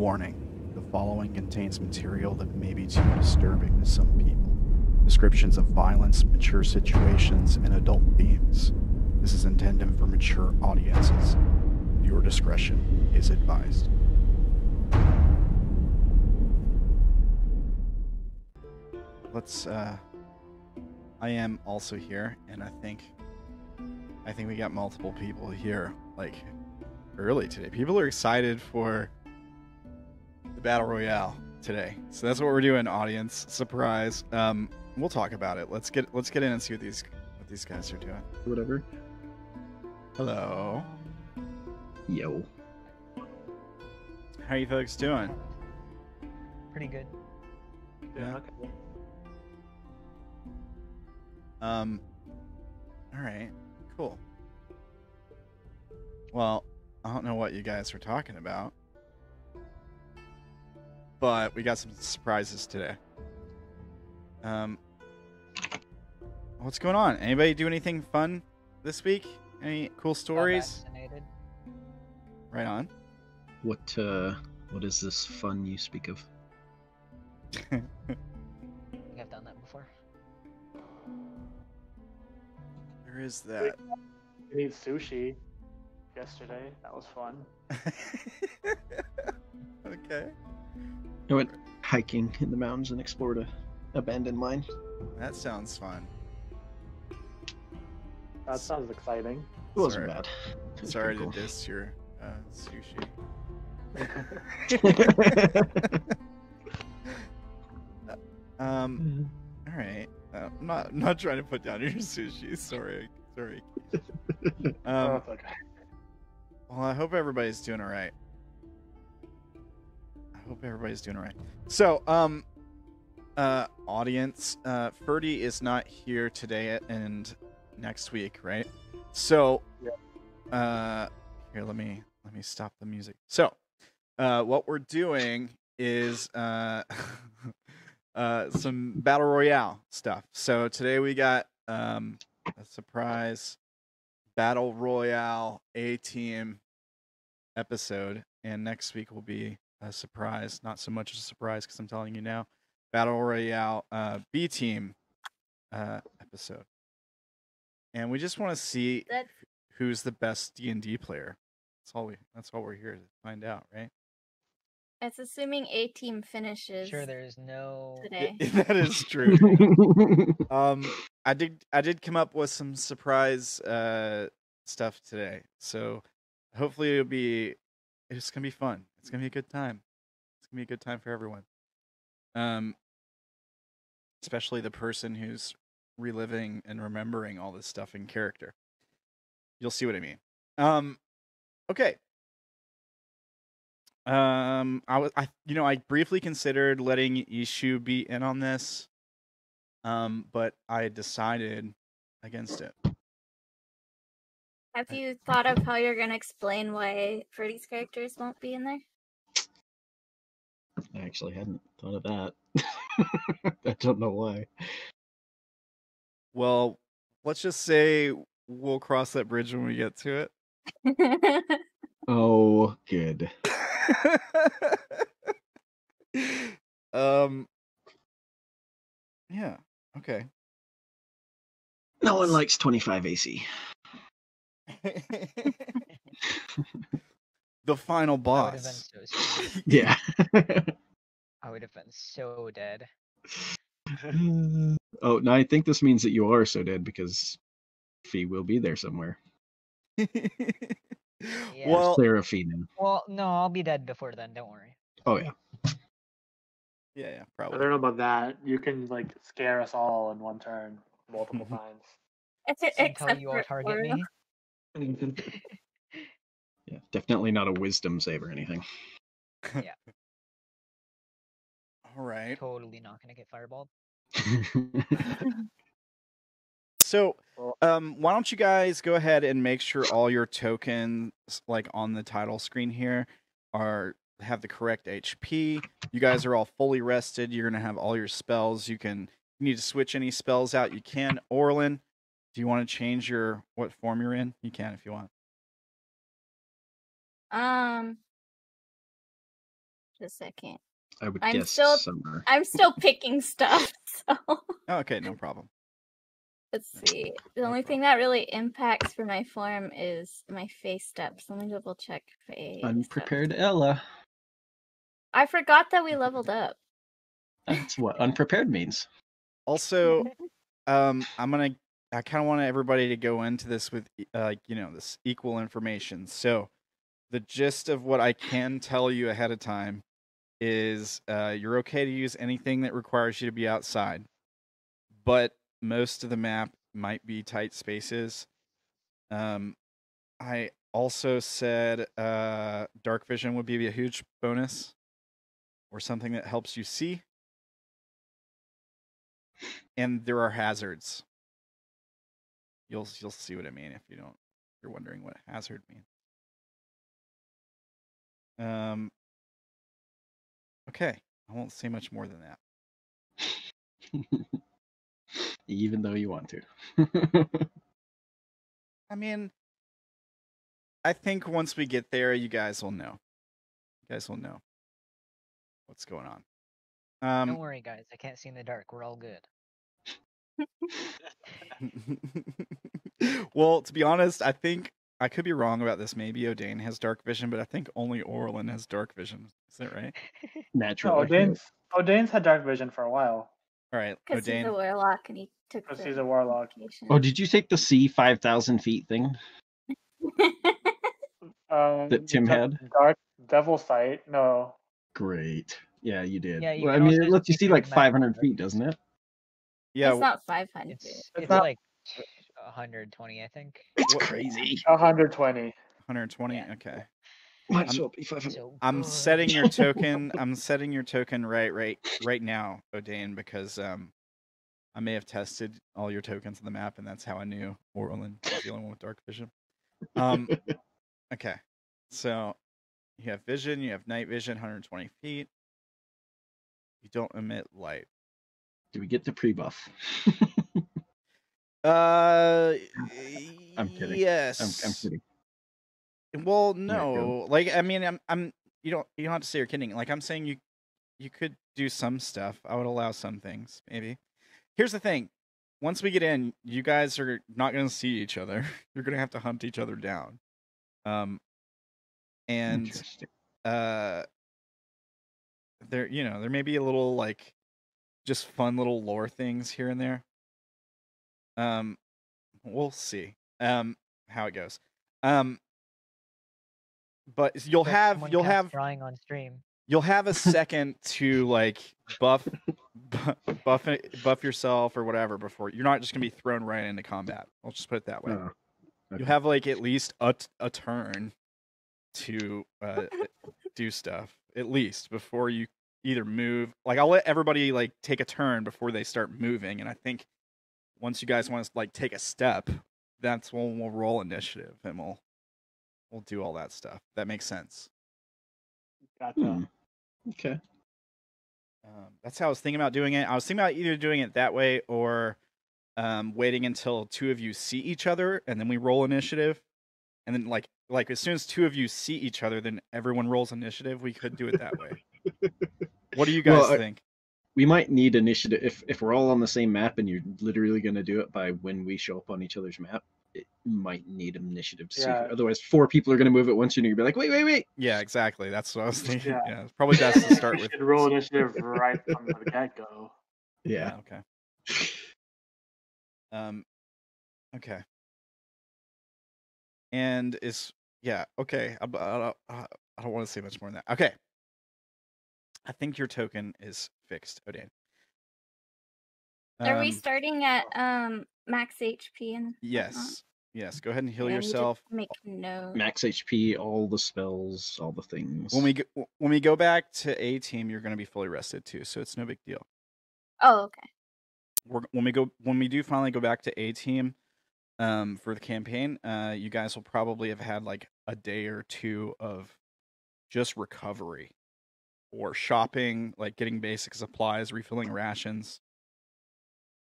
Warning, the following contains material that may be too disturbing to some people. Descriptions of violence, mature situations, and adult themes. This is intended for mature audiences. Viewer discretion is advised. I am also here, and I think we got multiple people here, like, early today. People are excited for the Battle Royale today. So that's what we're doing, audience. Surprise. We'll talk about it. Let's get in and see what these guys are doing. Whatever. Hello. Yo. How are you folks doing? Pretty good. Yeah. Okay. Alright. Cool. Well, I don't know what you guys were talking about, but we got some surprises today. What's going on? Anybody do anything fun this week? Any cool stories? Vaccinated. Right on. What is this fun you speak of? I think I've done that before. There is that. We ate sushi yesterday. That was fun. Okay. I went hiking in the mountains and explored a abandoned mine. That sounds fun. That sounds exciting. It wasn't Sorry. bad. It was Sorry pretty to diss your sushi. All right. I'm not trying to put down your sushi. Sorry. Oh, it's okay. Well, I hope everybody's doing all right. So, audience, Ferdi is not here today and next week, right? So, here, let me stop the music. So, what we're doing is some Battle Royale stuff. So today we got a surprise Battle Royale A-Team episode, and next week will be a surprise, not so much a surprise because I'm telling you now, Battle Royale B-Team episode. And we just want to see who's the best D&D player. That's all we're here to find out, right? It's assuming A-Team finishes. Sure, there's no today. That is true. I did come up with some surprise stuff today, so hopefully it's gonna be fun. It's gonna be a good time. It's gonna be a good time for everyone. Especially the person who's reliving and remembering all this stuff in character. You'll see what I mean. Okay. I briefly considered letting Ishu be in on this, but I decided against it. Have you thought of how you're gonna explain why Ferdi's characters won't be in there? I actually hadn't thought of that. I don't know why. Well, let's just say we'll cross that bridge when we get to it. Oh, good. Yeah, okay. No one likes 25 AC. The final I would have been boss. so screwed. Yeah. I would have been so dead. Oh, no, I think this means that you are so dead because Fee will be there somewhere. Yeah. Well, Clear Fee now. Well, no, I'll be dead before then. Don't worry. Oh, yeah. yeah, I probably. don't know about that. You can scare us all in one turn multiple times. Except how you all target me. Yeah, definitely not a wisdom save or anything. Yeah. All right. Totally not gonna get fireballed. So, why don't you guys go ahead and make sure all your tokens, on the title screen here, have the correct HP. You guys are all fully rested. You're gonna have all your spells. You need to switch any spells out. You can. Orilyn, do you want to change what form you're in? You can if you want. a second. I would I'm guess still- summer. I'm still picking stuff, so Oh, okay, no problem. let's see. The No only thing that really impacts for my form is my face steps. Let me double check face steps. Unprepared Ella. I forgot that we leveled up. That's what unprepared means. Also, I kind of want everybody to go into this with this equal information. So the gist of what I can tell you ahead of time is you're okay to use anything that requires you to be outside, but most of the map might be tight spaces. I also said dark vision would be a huge bonus, or something that helps you see. And there are hazards. You'll see what I mean if you're wondering what hazard means. Okay, I won't say much more than that. Even though you want to. I mean, I think once we get there, you guys will know. You guys will know what's going on. Don't worry, guys. I can't see in the dark. We're all good. Well, to be honest, I think I could be wrong about this. Maybe Odayn has dark vision, but I think only Orilyn has dark vision. Is that right? Naturally. Odayn's had dark vision for a while. All right, Because he's a Odayn. warlock and he took Because the he's a warlock. certification. Oh, did you take the sea 5,000 feet thing that Tim had? Dark Devil Sight. No. Great. Yeah, you did. Yeah, you Well, I can mean, also it lets you keep see your like map 500 dark. feet, doesn't it? Yeah, It's not 500. It's not- like 120, I think. It's What- crazy. 120. 120. Yeah. Okay. Might as well be 500. So I'm good. setting your token. I'm setting your token right now, Odayn, because I may have tested all your tokens on the map, and that's how I knew Orilyn was the only one with dark vision. Okay, so you have vision. You have night vision, 120 feet. You don't emit light. Do we get the pre-buff? I'm kidding. Yes. I'm kidding. Well, go. no. Like, I mean, I'm. You don't have to say you're kidding. Like, I'm saying you could do some stuff. I would allow some things, maybe. Here's the thing. Once we get in, you guys are not going to see each other. You're going to have to hunt each other down. And Interesting. there may be a little like just fun little lore things here and there. We'll see how it goes. But you'll have drawing on stream. you'll have a second to like buff yourself or whatever before you're not just gonna be thrown right into combat. I'll just put it that way. Oh, okay. You have like at least a turn to do stuff at least before you either move. Like, I'll let everybody like take a turn before they start moving, and I think once you guys want to like take a step, that's when we'll roll initiative and we'll do all that stuff. That makes sense. Gotcha. Okay. That's how I was thinking about doing it. I was thinking about either doing it that way or waiting until two of you see each other and then we roll initiative. And then like as soon as two of you see each other, then everyone rolls initiative. We could do it that way. What do you guys think? We might need initiative if we're all on the same map and you're literally going to do it by when we show up on each other's map. It might need initiative to see. Otherwise, 4 people are going to move at once, and you're going to be like, wait. Yeah, exactly. That's what I was thinking. Yeah. Yeah, it's probably best to start You with. should roll initiative right from the get-go. Yeah. Okay. Okay. And okay. I don't want to say much more than that. Okay. I think your token is fixed, Odayn. Are we starting at max HP and Yes. Yes. Go ahead and heal I need to yourself. make note. Max HP, all the spells, all the things. When we go back to A team, you're going to be fully rested too, so it's no big deal. Oh, okay. When we do finally go back to A team, for the campaign, you guys will probably have had like a day or two of just recovery or shopping, like getting basic supplies, refilling rations,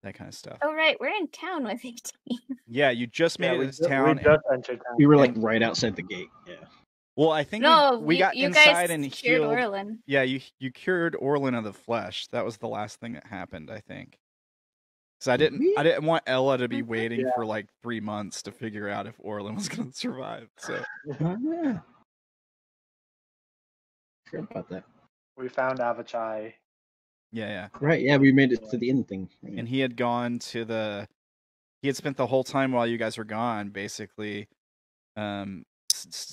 that kind of stuff. Oh, right. We're in town with 18. Yeah, you just made it to town. We just entered town. We were like right outside the gate. Yeah. Well, I think No, we got you inside guys and cured healed. Orilyn. Yeah, you cured Orilyn of the flesh. That was the last thing that happened, I think. Because I didn't want Ella to be waiting Yeah. for like 3 months to figure out if Orilyn was going to survive. So Yeah. Forgot about that. We found Avachai. yeah. Right, yeah, we made it to the end thing. Right. And he had gone to he had spent the whole time while you guys were gone, basically,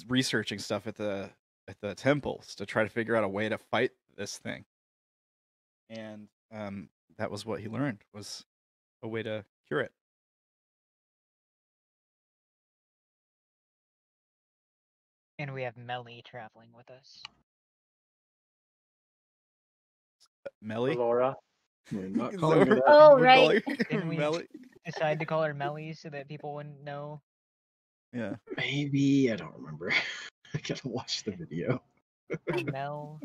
researching stuff at the temples to try to figure out a way to fight this thing. And that was what he learned, was a way to cure it. And we have Melly traveling with us. Melly? Laura. We're not Is calling that her what that. Oh, we're right. calling her Didn't we Melly? decide to call her Melly so that people wouldn't know? Yeah. Maybe, I don't remember. I gotta watch the video. Or Mel?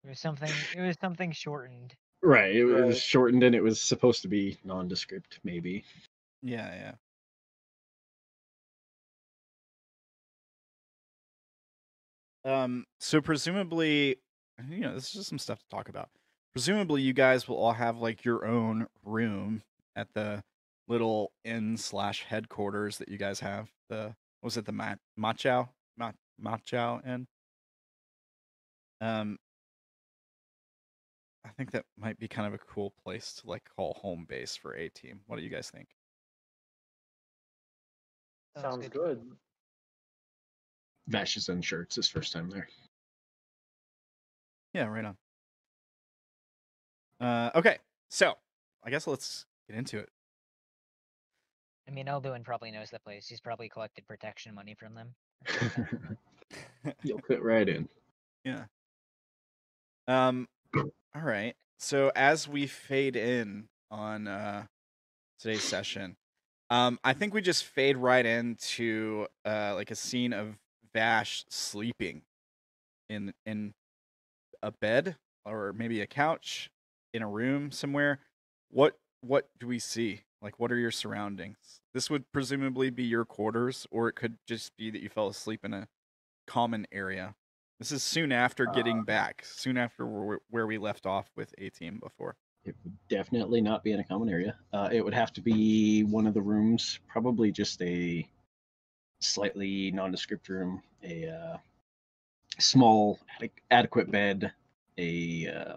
It was something shortened. Right, it was Right. shortened and it was supposed to be nondescript, maybe. Yeah. So presumably, this is just some stuff to talk about. Presumably, you guys will all have like your own room at the little inn/headquarters that you guys have. Was it the Machao Inn? I think that might be kind of a cool place to like call home base for A team. What do you guys think? Sounds good. Vash is unsure. It's his first time there. Yeah, right on. Okay, so I guess let's get into it. I mean, Elduin probably knows the place. He's probably collected protection money from them. You'll fit right in. Yeah. All right. So as we fade in on today's session, I think we just fade right into like a scene of Vash sleeping in a bed or maybe a couch in a room somewhere. What do we see? Like, what are your surroundings? This would presumably be your quarters, or it could just be that you fell asleep in a common area. This is soon after getting back, soon after where we left off with A Team before. It would definitely not be in a common area. It would have to be one of the rooms, probably just a slightly nondescript room, a small, adequate bed, a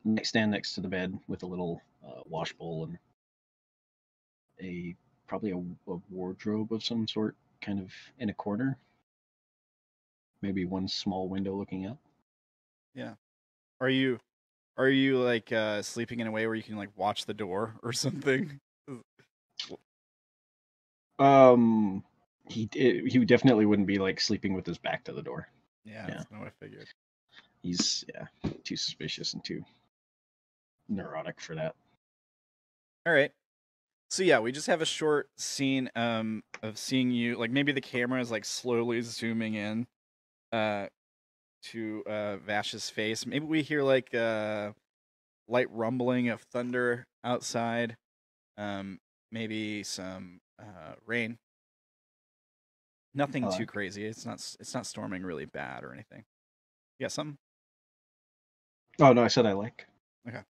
nightstand next to the bed with a little wash bowl and probably a wardrobe of some sort, kind of in a corner. Maybe one small window looking out. Yeah. Are you like sleeping in a way where you can like watch the door or something? He definitely wouldn't be like sleeping with his back to the door. Yeah, that's not what I figured. He's too suspicious and too neurotic for that. All right. So yeah, we just have a short scene of seeing you, like maybe the camera is like slowly zooming in to Vash's face. Maybe we hear like light rumbling of thunder outside. Maybe some rain. Nothing too crazy. It's not storming really bad or anything. You got something? Oh no, I said I like. Okay.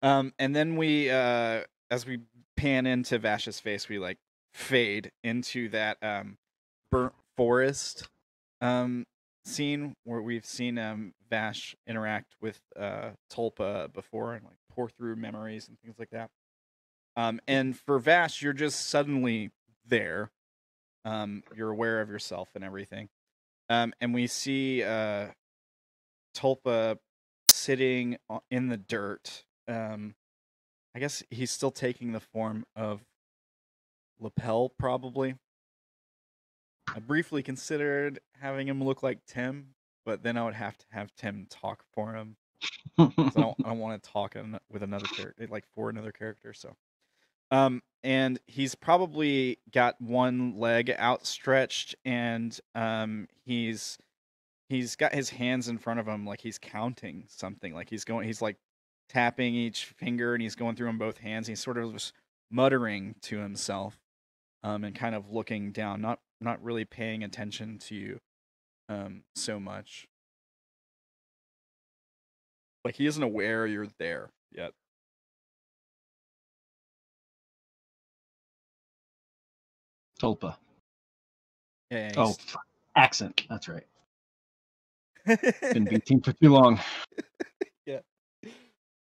And then we as we pan into Vash's face, we like fade into that burnt forest scene where we've seen Vash interact with Tulpa before and like pour through memories and things like that. And for Vash, you're just suddenly there. You're aware of yourself and everything. And we see Tulpa sitting in the dirt. I guess he's still taking the form of Lapel, probably. I briefly considered having him look like Tim, but then I would have to have Tim talk for him. So I don't want to talk with another character, like for another character. So, and he's probably got one leg outstretched, and he's got his hands in front of him, like he's counting something. Like he's like tapping each finger, and he's going through them both hands. He's sort of just muttering to himself, and kind of looking down, not really paying attention to you. so much. Like he isn't aware you're there yet. Tulpa. Yeah. Oh, accent. That's right. Been beating for too long. Yeah,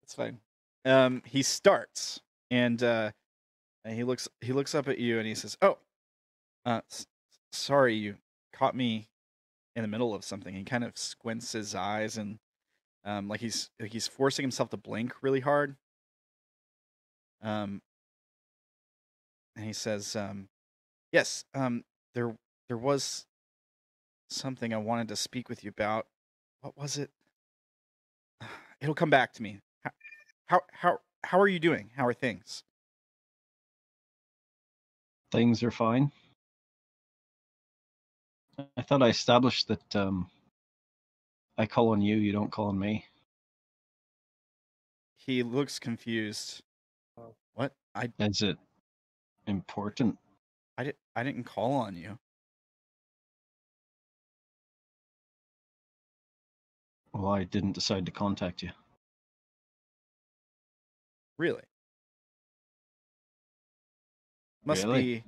it's fine. He starts and he looks up at you and he says, "Oh, sorry, you caught me in the middle of something." He kind of squints his eyes and like he's forcing himself to blink really hard. And he says, "Yes, there was something I wanted to speak with you about. What was it? It'll come back to me. How are you doing? How are things?" Things are fine. I thought I established that I call on you, you don't call on me. He looks confused. What? Is it important? I didn't call on you. Well, I didn't decide to contact you. Really? Really?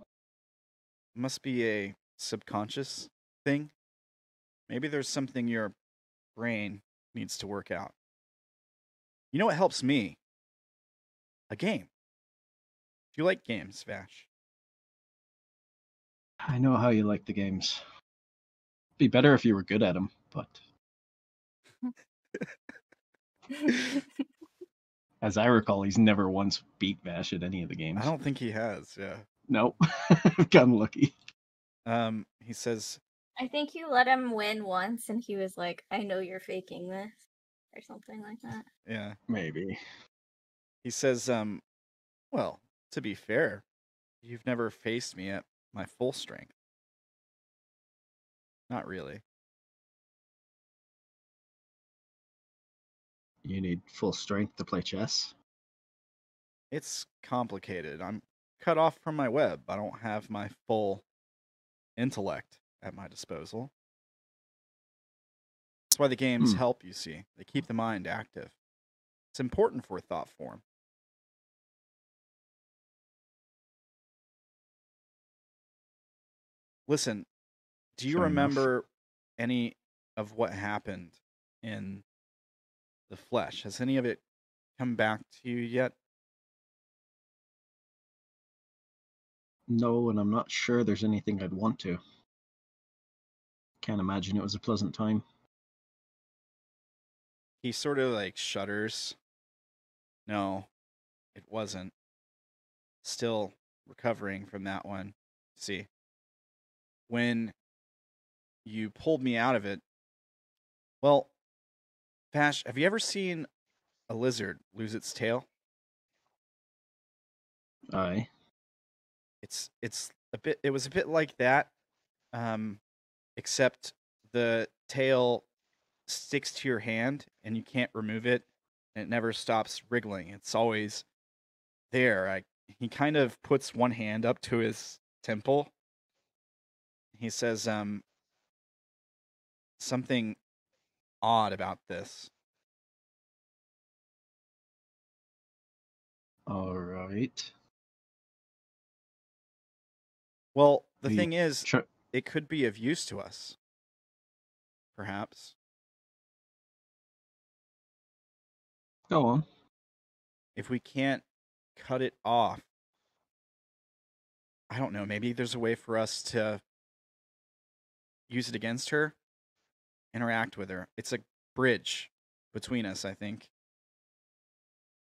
Must be a subconscious thing. Maybe there's something your brain needs to work out. You know what helps me? A game. Do you like games, Vash? I know how you like the games. Be better if you were good at them, but as I recall, he's never once beat Vash at any of the games. I don't think he has, yeah. Nope. Gotten lucky. He says, I think you let him win once, and he was like, "I know you're faking this," or something like that. yeah. Maybe. He says, well, to be fair, you've never faced me at my full strength. Not really. You need full strength to play chess? It's complicated. I'm cut off from my web. I don't have my full intellect at my disposal. That's why the games help, you see. They keep the mind active. It's important for thought form. Listen, do you Fair enough. remember any of what happened in the flesh? Has any of it come back to you yet? No, and I'm not sure there's anything I'd want to. Can't imagine it was a pleasant time. He sort of like shudders. No, it wasn't. Still recovering from that one. See, when you pulled me out of it, well, Vash, have you ever seen a lizard lose its tail? Aye. It's a bit. It was a bit like that, except the tail sticks to your hand and you can't remove it, and it never stops wriggling. It's always there. He kind of puts one hand up to his temple. He says, something odd about this. All right. Well, the We thing is, tr- it could be of use to us. Perhaps. Go on. If we can't cut it off, I don't know, maybe there's a way for us to use it against her, interact with her. It's a bridge between us, I think.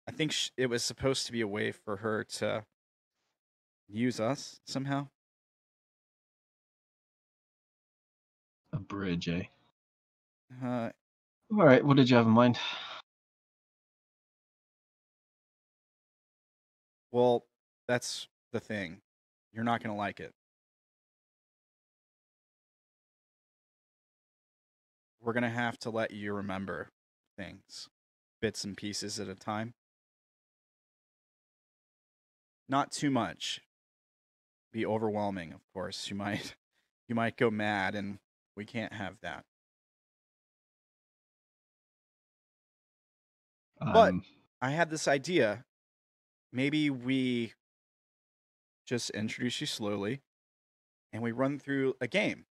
I think it was supposed to be a way for her to use us somehow. A bridge, eh? Uh, All right, what did you have in mind? well, that's the thing. You're not going to like it. We're going to have to let you remember things, bits and pieces at a time. Not too much. Be overwhelming, of course. You might go mad and We can't have that. But I had this idea. Maybe we just introduce you slowly and we run through a game.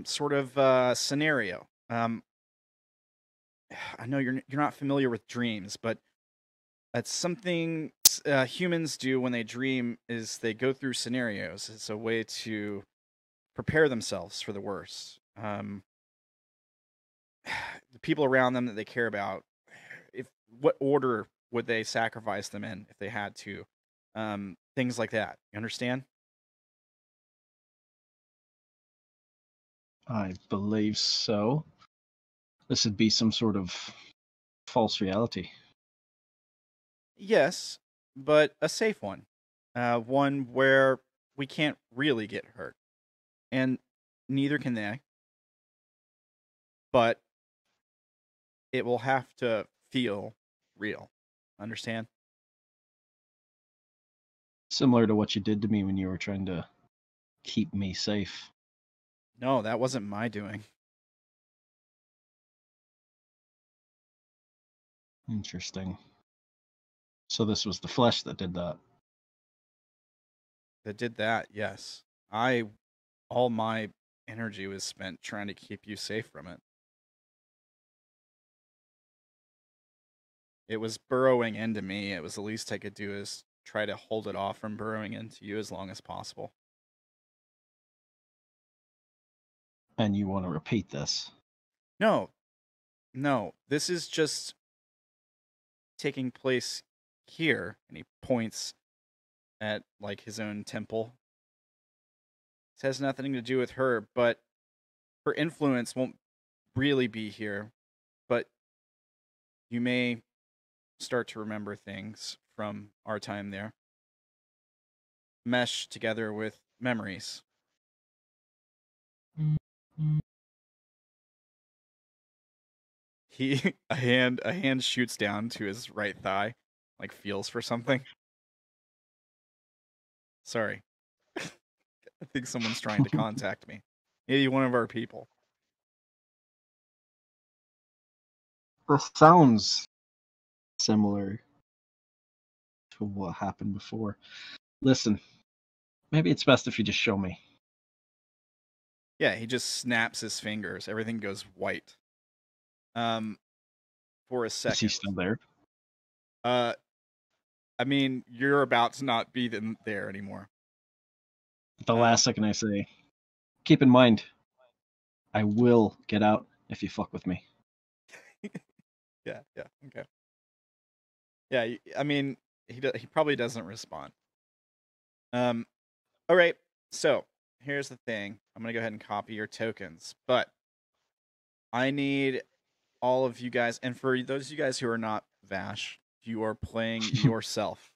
Sort of scenario. I know you're not familiar with dreams, but it's something humans do when they dream is they go through scenarios. It's a way to prepare themselves for the worst. The people around them that they care about, what order would they sacrifice them in if they had to? Things like that. You understand? I believe so. This would be some sort of false reality. Yes, but a safe one. One where we can't really get hurt. And neither can they. But it will have to feel real. Understand? Similar to what you did to me when you were trying to keep me safe. No, that wasn't my doing. Interesting. So this was the flesh that did that. That did that, yes. All my energy was spent trying to keep you safe from it. It was burrowing into me. It was the least I could do is try to hold it off from burrowing into you as long as possible. And you want to repeat this? No. This is just taking place here. And he points at, like, his own temple. This has nothing to do with her, but her influence won't really be here. But you may start to remember things from our time there. Mesh together with memories. A hand shoots down to his right thigh, like feels for something. Sorry. I think someone's trying to contact me. Maybe one of our people. This sounds similar to what happened before. Listen, maybe it's best if you just show me. Yeah, he just snaps his fingers. Everything goes white. For a second. Is he still there? I mean, you're about to not be there anymore. The last second I say, keep in mind, I will get out if you fuck with me. Yeah, okay. Yeah, I mean, he probably doesn't respond. All right. So here's the thing. I'm gonna go ahead and copy your tokens, but I need all of you guys, and for those of you guys who are not Vash, you are playing yourself.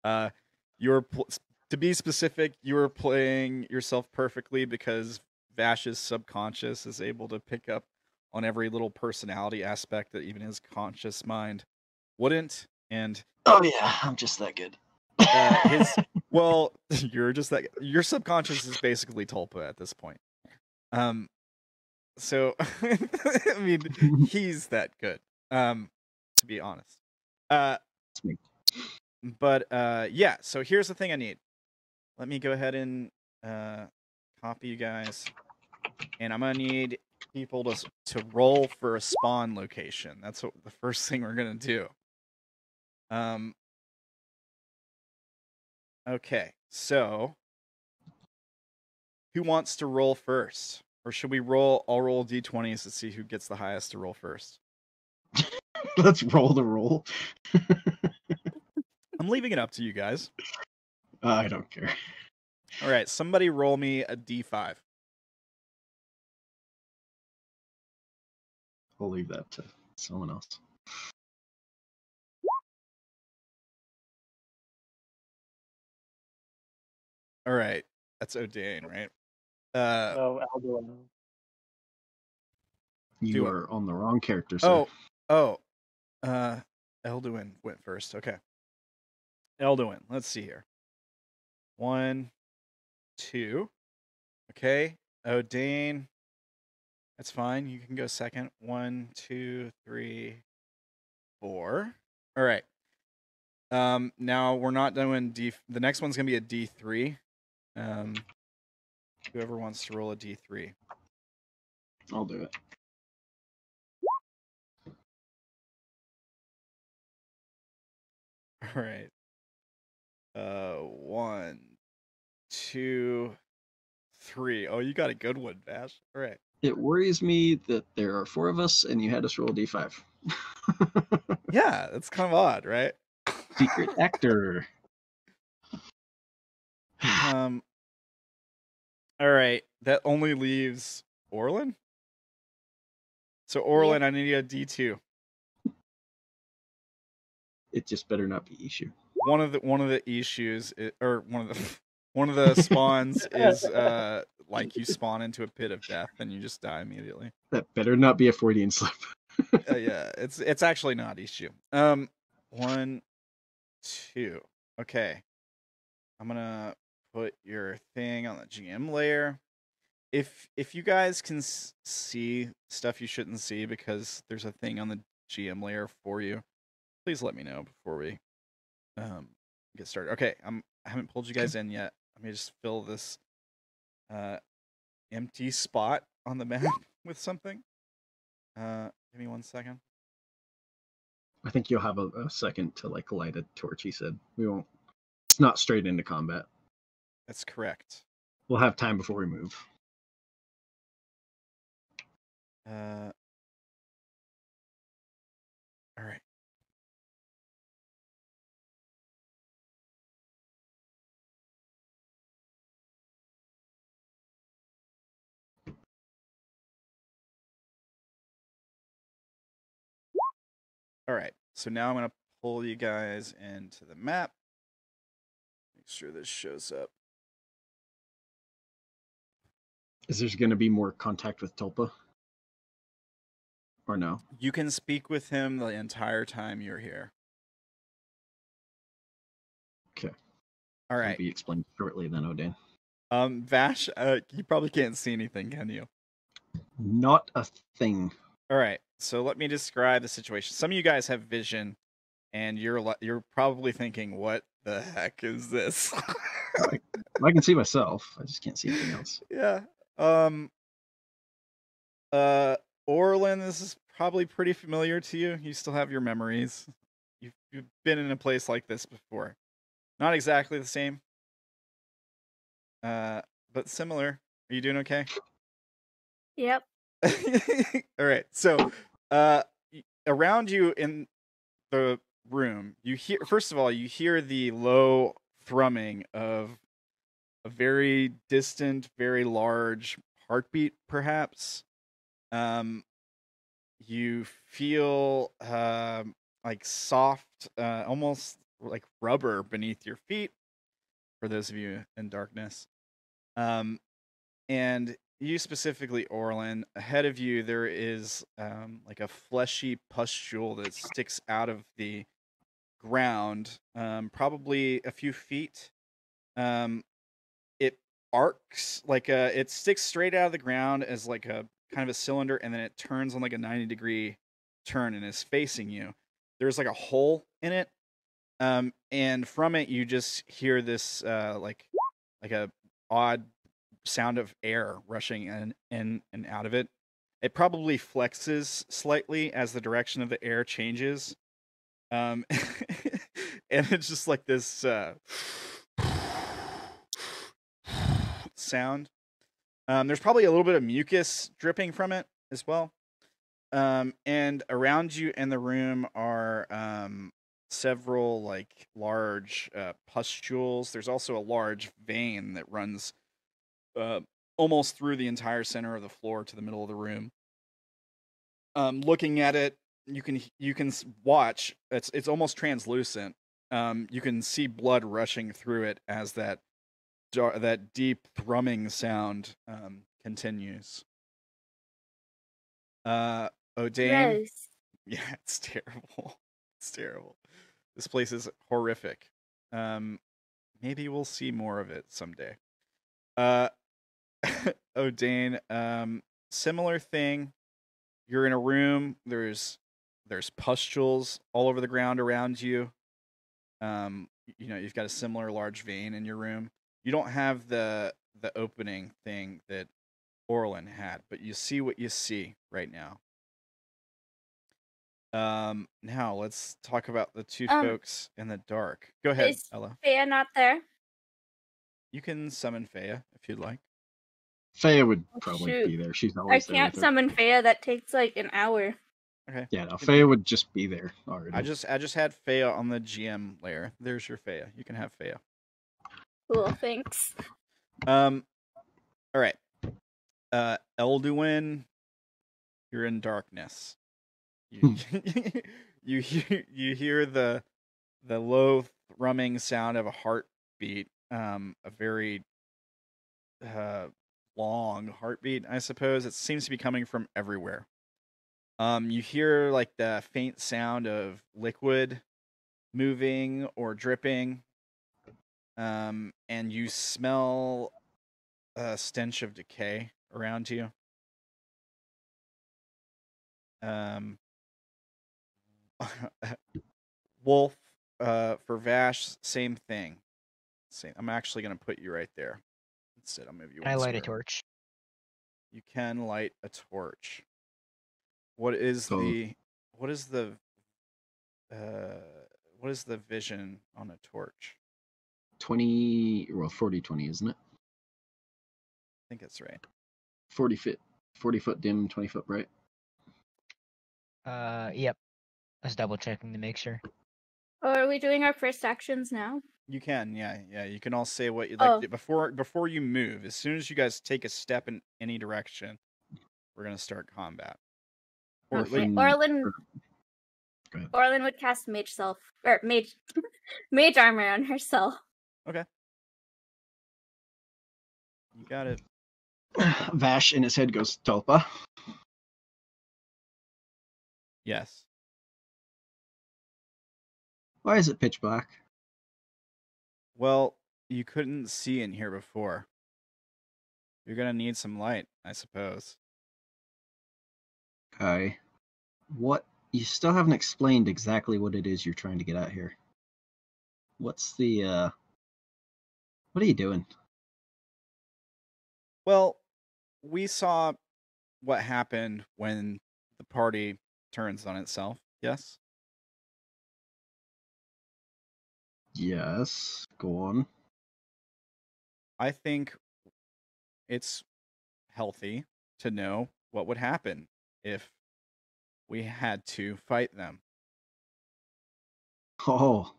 To be specific, you are playing yourself perfectly because Vash's subconscious is able to pick up on every little personality aspect that even his conscious mind wouldn't. And oh yeah, I'm just that good. Well, you're just that. Your subconscious is basically Tulpa at this point. So I mean, he's that good. To be honest. But yeah. So here's the thing I need. Let me go ahead and copy you guys, and I'm gonna need people to roll for a spawn location. That's what the first thing we're gonna do. Okay, so who wants to roll first? Or should we roll? I'll roll d20s to see who gets the highest to roll first. Let's roll the roll. I'm leaving it up to you guys. I don't care. All right, somebody roll me a d5. I'll leave that to someone else. All right, that's Odayn, right? No, Elduin. You are on the wrong character, sir. Elduin went first. Okay. Elduin, let's see here. 1, 2. Okay, Odayn. That's fine. You can go second. 1, 2, 3, 4. All right. Now we're not doing D. The next one's gonna be a D3. Whoever wants to roll a D3. I'll do it. All right. 1, 2, 3. Oh, you got a good one, Vash. All right. It worries me that there are 4 of us and you had us roll a d5. Yeah, that's kind of odd, right? Secret actor. All right. That only leaves Orilyn. So Orilyn, I need a D2. It just better not be issue. One of the issues, or one of the spawns is like you spawn into a pit of death and you just die immediately. That better not be a Freudian slip. Yeah, it's actually not issue. 1, 2. Okay, I'm gonna put your thing on the GM layer. If you guys can see stuff you shouldn't see because there's a thing on the GM layer for you, please let me know before we get started. Okay, I haven't pulled you guys in yet. Let me just fill this empty spot on the map with something. Give me 1 second. I think you'll have a second to like light a torch, he said. We won't. It's not straight into combat. That's correct. We'll have time before we move. All right. All right. So now I'm going to pull you guys into the map. Make sure this shows up. Is there going to be more contact with Tulpa? Or no? You can speak with him the entire time you're here. Okay. All It'll right. be explained shortly then, Odayn. Vash, you probably can't see anything, can you? Not a thing. All right. So let me describe the situation. Some of you guys have vision, and you're probably thinking, "What the heck is this?" I can see myself. I just can't see anything else. Yeah. Orilyn, this is probably pretty familiar to you. You still have your memories. You've been in a place like this before. Not exactly the same. But similar. Are you doing okay? Yep. All right. So, around you in the room, you hear, first of all, you hear the low thrumming of a very distant, very large heartbeat, perhaps. You feel like soft, almost like rubber beneath your feet, for those of you in darkness. And you specifically, Orilyn, ahead of you there is like a fleshy pustule that sticks out of the ground, probably a few feet. It arcs like it sticks straight out of the ground as like a kind of a cylinder, and then it turns on like a 90-degree turn and is facing you. There's like a hole in it, and from it you just hear this like a odd sound of air rushing in and out of it. It probably flexes slightly as the direction of the air changes. And it's just like this sound. There's probably a little bit of mucus dripping from it as well. And around you in the room are several like large pustules. There's also a large vein that runs almost through the entire center of the floor to the middle of the room. Looking at it, you can watch. It's almost translucent. You can see blood rushing through it as that deep thrumming sound continues. Odayn. Gross. Yeah, it's terrible. It's terrible. This place is horrific. Maybe we'll see more of it someday. Odayn, similar thing. You're in a room. There's pustules all over the ground around you. You've got a similar large vein in your room. You don't have the opening thing that Orilyn had, but you see what you see right now. Now let's talk about the two folks in the dark. Go ahead, Is Ella. Fea not there? You can summon Fea if you'd like. Fea would Oh, probably shoot. be there. She's I always there can't with her. summon Fea. That takes like an hour. Okay. Yeah, no, Fea would just be there already. I just had Fea on the GM layer. There's your Fea. You can have Fea. Cool, thanks. All right. Elduin, you're in darkness. You hear the low thrumming sound of a heartbeat. A very long heartbeat, I suppose. It seems to be coming from everywhere. You hear like the faint sound of liquid moving or dripping. And you smell a stench of decay around you. Wolf, for Vash, same thing. I'm actually going to put you right there. Instead, I'll move you. Can I light a torch? You can light a torch. What is the vision on a torch? 40, 20, isn't it? I think that's right. 40 foot dim, 20 foot bright. Yep. I was double checking to make sure. Oh, are we doing our first actions now? You can, yeah. You can all say what you'd like to do before you move. As soon as you guys take a step in any direction, we're gonna start combat. Okay. Go ahead. Orilyn would cast mage armor on herself. Okay. You got it. Vash in his head goes, Tulpa. Yes. Why is it pitch black? Well, you couldn't see in here before. You're gonna need some light, I suppose. Okay. What? You still haven't explained exactly what it is you're trying to get at here. What's the, what are you doing? Well, we saw what happened when the party turns on itself, yes? Yes, go on. I think it's healthy to know what would happen if we had to fight them. Oh,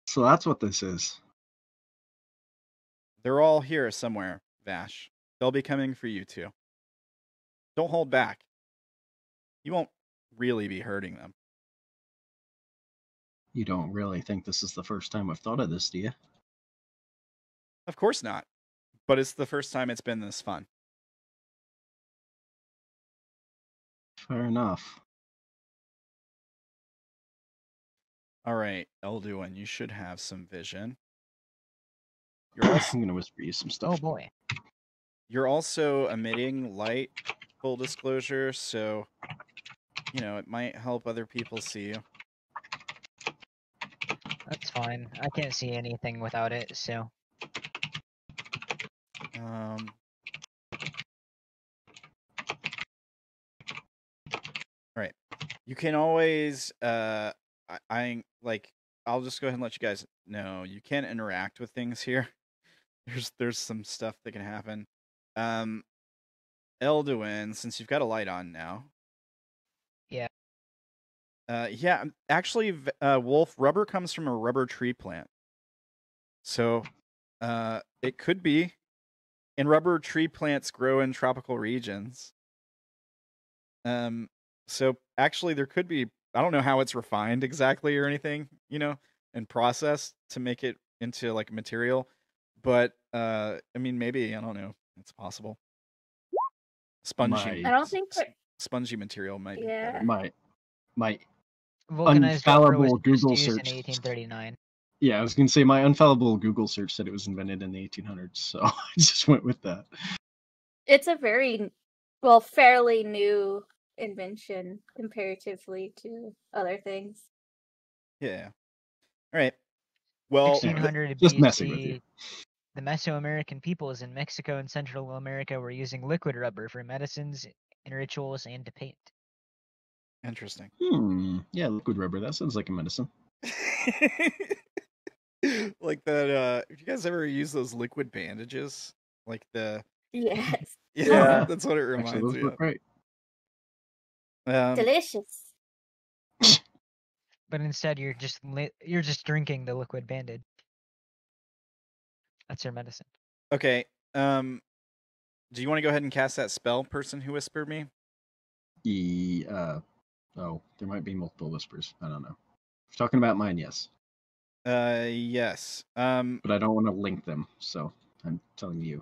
so that's what this is. They're all here somewhere, Vash. They'll be coming for you too. Don't hold back. You won't really be hurting them. You don't really think this is the first time I've thought of this, do you? Of course not. But it's the first time it's been this fun. Fair enough. All right, Elduin, you should have some vision. I'm going to whisper you some stuff. Oh boy. You're also emitting light, full disclosure, so, it might help other people see you. That's fine. I can't see anything without it, so. Right. You can always, I'll just go ahead and let you guys know, you can interact with things here. There's some stuff that can happen. Elduin, since you've got a light on now. Yeah. Yeah, actually, Wolf, rubber comes from a rubber tree plant. So, it could be. And rubber tree plants grow in tropical regions. So actually there could be, I don't know how it's refined exactly or anything, and processed to make it into like material. But, maybe, I don't know. It's possible. Spongy. I don't think spongy material might be Yeah. better. My Vulcanized rubber was infallible Google used search. in 1839. Yeah, I was going to say my infallible Google search said it was invented in the 1800s, so I just went with that. It's a very, well, fairly new invention comparatively to other things. Yeah. All right. Well, 1600 just messing with you. BC, the Mesoamerican peoples in Mexico and Central America were using liquid rubber for medicines, in rituals, and to paint. interesting. Yeah, liquid rubber. That sounds like a medicine. Like that. Have you guys ever use those liquid bandages? Like the Yes. Yeah. that's what it Actually, reminds those me look great. of. Delicious. But instead, you're just drinking the liquid bandage. That's your medicine. Okay. Do you want to go ahead and cast that spell, person who whispered me? Oh, there might be multiple whispers. I don't know. If you're talking about mine, yes. Yes. But I don't want to link them, so I'm telling you.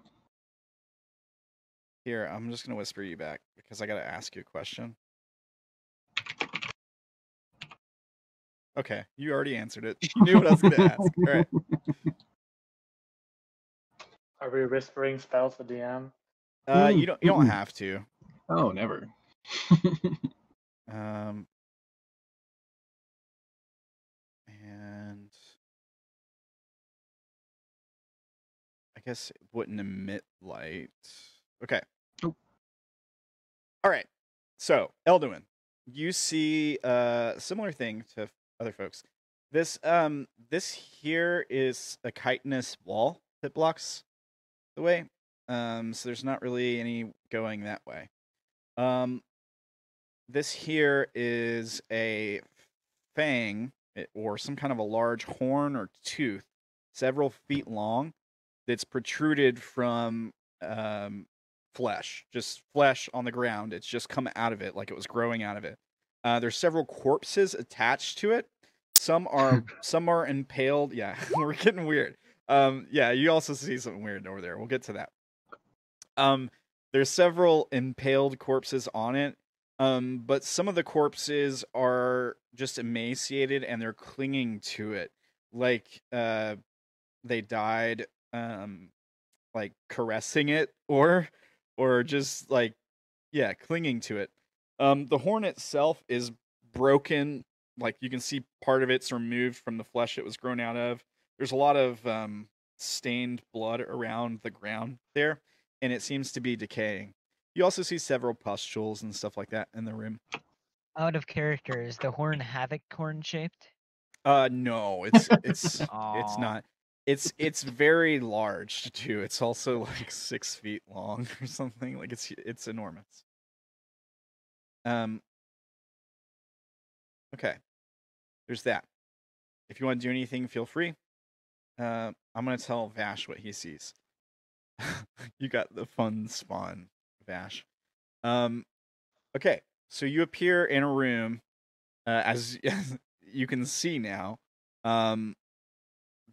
Here, I'm just gonna whisper you back because I gotta ask you a question. Okay, you already answered it. You knew what I was gonna ask. All right. Are we whispering spells to DM? You don't have to. Oh, never. And I guess it wouldn't emit light. Okay. Nope. All right. So, Elduin, you see a similar thing to other folks. This here is a chitinous wall that blocks the way. So there's not really any going that way. This here is a fang or some kind of a large horn or tooth, several feet long, that's protruded from flesh, just flesh on the ground. It's just come out of it like it was growing out of it. There's several corpses attached to it. Some are impaled. Yeah, we're getting weird. Yeah, you also see something weird over there. We'll get to that. There's several impaled corpses on it. But some of the corpses are just emaciated and they're clinging to it, like they died, like caressing it or just like clinging to it. The horn itself is broken, like you can see part of it's removed from the flesh it was grown out of. There's a lot of stained blood around the ground there, and it seems to be decaying. You also see several pustules and stuff like that in the room. Out of character, is the horn havoc horn shaped? No, it's Aw. not. It's very large too. It's also like 6 feet long or something. Like it's enormous. Okay. There's that. If you want to do anything, feel free. I'm gonna tell Vash what he sees. You got the fun spawn, Vash. Okay, so you appear in a room, as you can see now.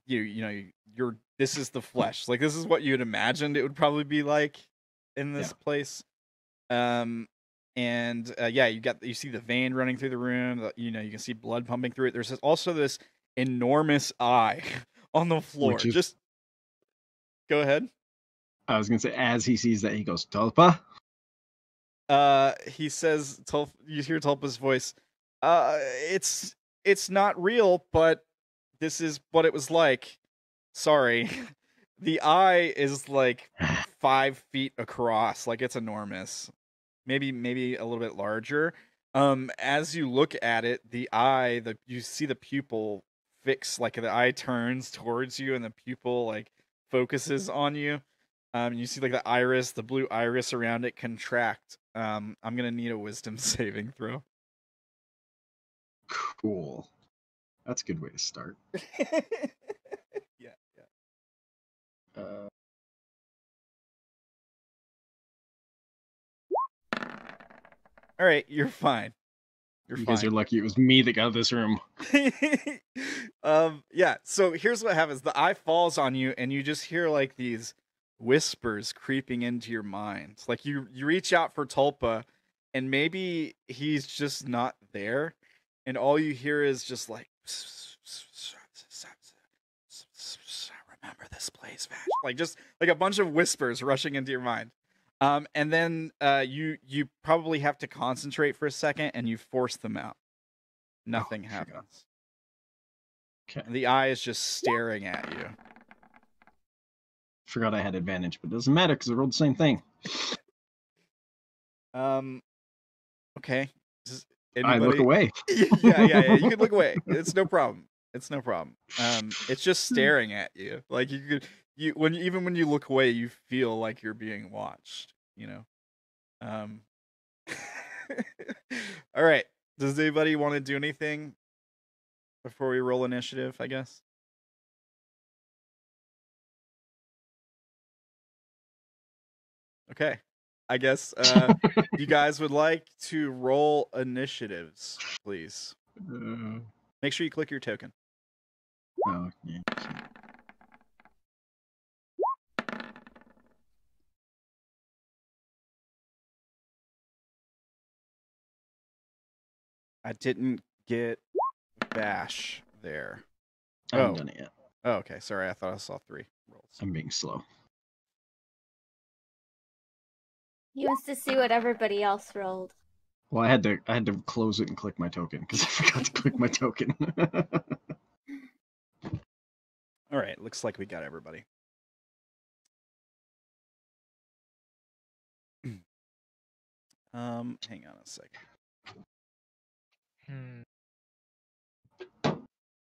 You're this is the flesh. Like this is what you'd imagined it would probably be like in this place. You see the vein running through the room. You can see blood pumping through it. There's also this enormous eye on the floor. Just go ahead. I was gonna say, as he sees that, he goes, "Tulpa." He says, you hear Tulpa's voice. It's not real, but this is what it was like. Sorry. The eye is like 5 feet across. Like it's enormous. Maybe a little bit larger. As you look at it, the eye, you see the pupil fix, like the eye turns towards you and the pupil like focuses on you. You see like the iris, the blue iris around it contract. I'm gonna need a wisdom saving throw. Cool. That's a good way to start. Yeah. All right, you're fine. You guys are lucky it was me that got this room. Yeah, so here's what happens. The eye falls on you and you just hear like these whispers creeping into your mind. Like you reach out for Tulpa and maybe he's just not there, and all you hear is just like, remember this place, Vash. Like just like a bunch of whispers rushing into your mind. And then you probably have to concentrate for a second, and you force them out. Nothing happens. Okay. The eye is just staring at you. Forgot I had advantage, but it doesn't matter because I rolled the same thing. Okay. I look away. Yeah. You can look away. It's no problem. It's just staring at you. Like even when you look away, you feel like you're being watched. You know. All right. Does anybody want to do anything before we roll initiative? I guess. Okay. I guess you guys would like to roll initiatives, please. Make sure you click your token. Oh, yeah. I didn't get Vash there. I haven't done it yet. Oh, okay. Sorry, I thought I saw 3 rolls. I'm being slow. He wants to see what everybody else rolled. Well, I had to close it and click my token because I forgot to click my token. All right, looks like we got everybody. Hang on a second.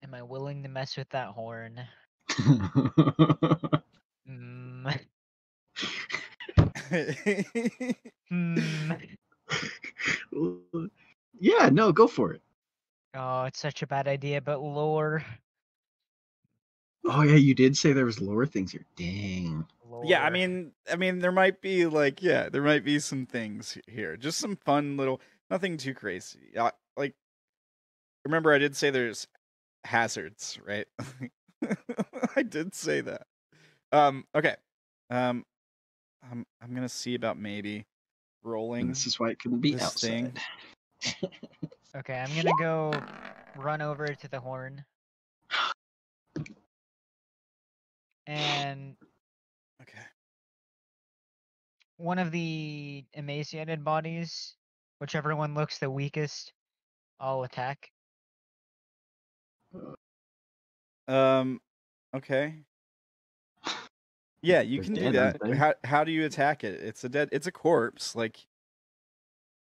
Am I willing to mess with that horn? Yeah, no, go for it. Oh, it's such a bad idea, but lore. Oh yeah, you did say there was lower things here. Dang. Lore. Yeah, I mean, there might be there might be some things here. Just some fun little, nothing too crazy. Like, remember I did say there's hazards, right? I did say that. Okay. I'm gonna see about maybe rolling. And this is why it couldn't be this outside. Okay, I'm gonna go run over to the horn. And Okay. one of the emaciated bodies, whichever one looks the weakest, I'll attack. Okay. Yeah, you They're can do dead, that. aren't they? How do you attack it? It's a corpse. Like,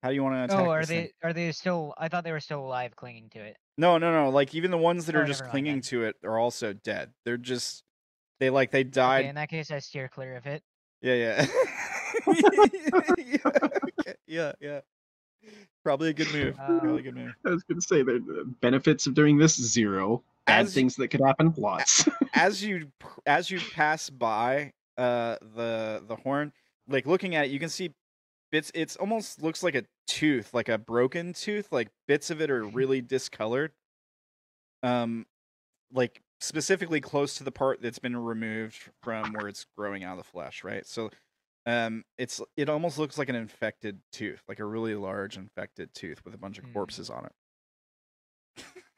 how do you want to attack? Oh, are this thing? they still? I thought they were still alive, clinging to it. No. Like, even the ones that Oh, are just never mind clinging then. to it are also dead. They're just they died. Okay, in that case, I steer clear of it. Yeah. Yeah. Probably a good move. Probably a good move. I was gonna say the benefits of doing this 0. Bad things that could happen, lots. As you pass by the horn, like looking at it, you can see bits. It's almost looks like a tooth, like a broken tooth. Like bits of it are really discolored. Like specifically close to the part that's been removed from where it's growing out of the flesh, right? So, it almost looks like an infected tooth, like a really large infected tooth with a bunch of corpses on it.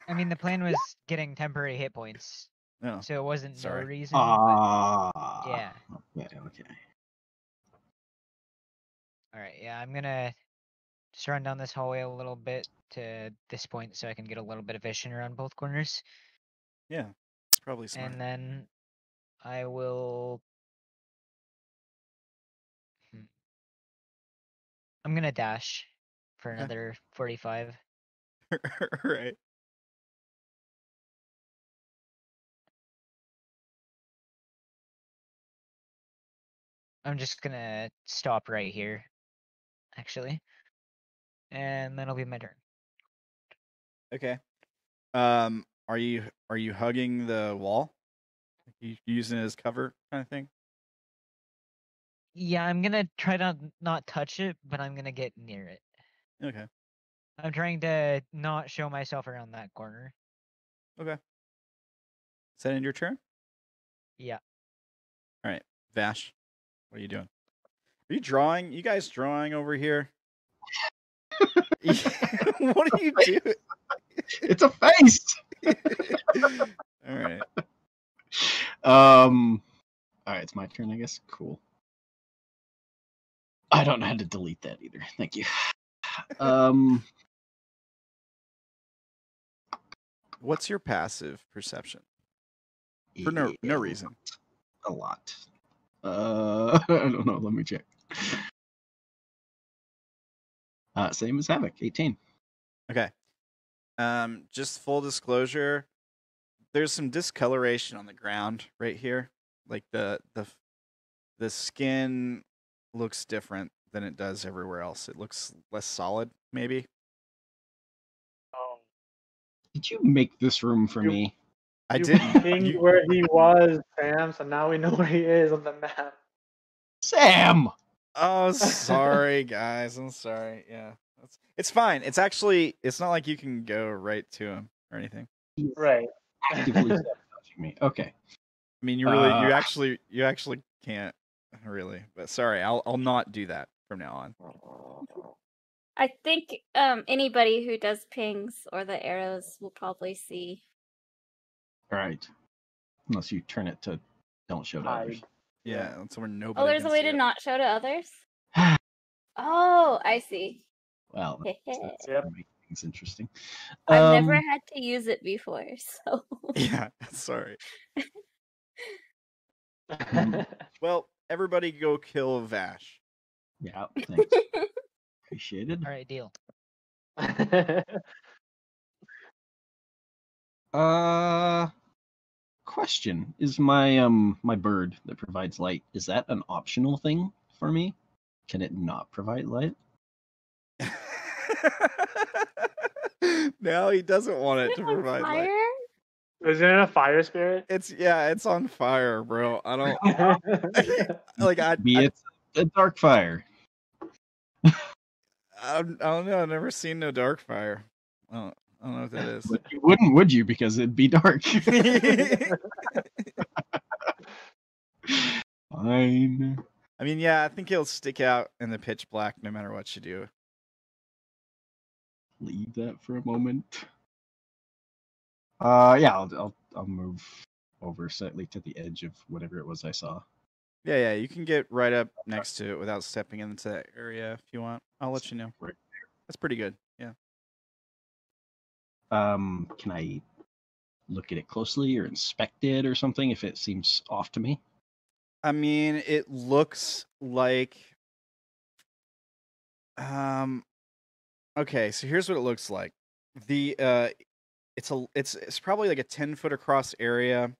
I mean, the plan was getting temporary hit points, No, so it wasn't sorry. no reason. But yeah. Okay. All right. Yeah, I'm gonna just run down this hallway a little bit to this point, so I can get a little bit of vision around both corners. Yeah, it's probably smart. And then I will. I'm gonna dash for another 45. Right. I'm just gonna stop right here, actually, and that'll be my turn. Okay. Are you hugging the wall? You using it as cover kind of thing? Yeah, I'm gonna try to not touch it, but I'm gonna get near it. Okay. I'm trying to not show myself around that corner. Okay. Is that in your turn? Yeah. All right, Vash, what are you doing? Are you drawing? You guys drawing over here? What are you doing? It's a face. All right. All right, it's my turn, I guess. Cool. I'm gonna use my bonus action to move. 'Cause I can't move. Okay. All right, it's my turn, I guess. Cool. 'Cause I can't move. All right, it's my turn, I guess. Cool. 'Cause I can't move. All right, it's my turn, I guess. Cool. I don't know how to delete that either. Thank you. What's your passive perception? For no reason. A lot. I don't know. Let me check. Same as Havoc, 18. Okay. Just full disclosure, there's some discoloration on the ground right here. Like the skin looks different than it does everywhere else. It looks less solid, maybe. Oh, Did you make this room for me? I you didn't. pinged where he was, Sam. So now we know where he is on the map. Sam! Oh, sorry, guys. I'm sorry. Yeah, it's fine. It's not like you can go right to him or anything. Right. Actively sabotaging me. Okay. I mean, you actually can't really. But sorry, I'll not do that from now on. I think anybody who does pings or the arrows will probably see. All right. Unless you turn it to don't show to others. Hide. Yeah, that's where nobody. Oh, there's a can way see to it. not show to others? Oh, I see. Well, that's Yep. gonna make things interesting. I've never had to use it before, so. Yeah, sorry. Well, everybody go kill Vash. Yeah, thanks. Appreciated. All right, deal. Question. Is my my bird that provides light, is that an optional thing for me? Can it not provide light? No, he doesn't want it Is to it on provide light. fire? Is it a fire spirit? It's on fire, bro. I don't like Be it a dark fire. I don't know. I've never seen no dark fire. I don't know what that is. But you wouldn't, would you? Because it'd be dark. Fine. I mean, yeah, I think he'll stick out in the pitch black no matter what you do. Leave that for a moment. Yeah, I'll move over slightly to the edge of whatever it was I saw. Yeah, you can get right up next to it without stepping into that area if you want. I'll let you know. Right. That's pretty good. Yeah. Can I look at it closely or inspect it or something if it seems off to me? I mean, it looks like okay, so here's what it looks like. The it's probably like a 10-foot across area.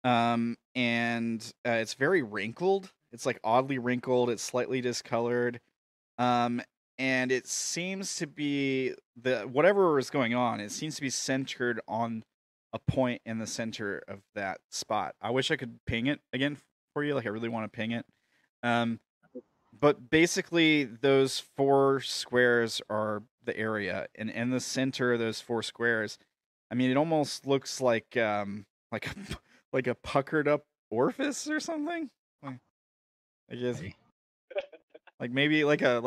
And it's very wrinkled. It's like oddly wrinkled, it's slightly discolored. And it seems to be whatever is going on, it seems to be centered on a point in the center of that spot. I wish I could ping it again for you, like I really want to ping it. But basically those 4 squares are the area, and in the center of those 4 squares, I mean, it almost looks like like a puckered up orifice or something. I guess like maybe like a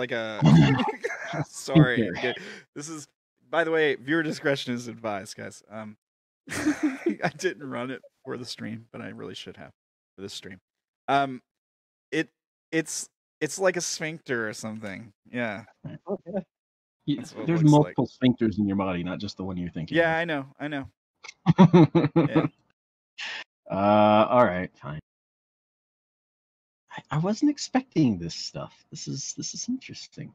sorry. Okay. This is, by the way, viewer discretion is advised, guys. I didn't run it for the stream, but I really should have for this stream. It's like a sphincter or something. Yeah. There's multiple sphincters in your body, not just the one you're thinking. Yeah, I know. Yeah. All right, fine. I wasn't expecting this stuff. This is interesting.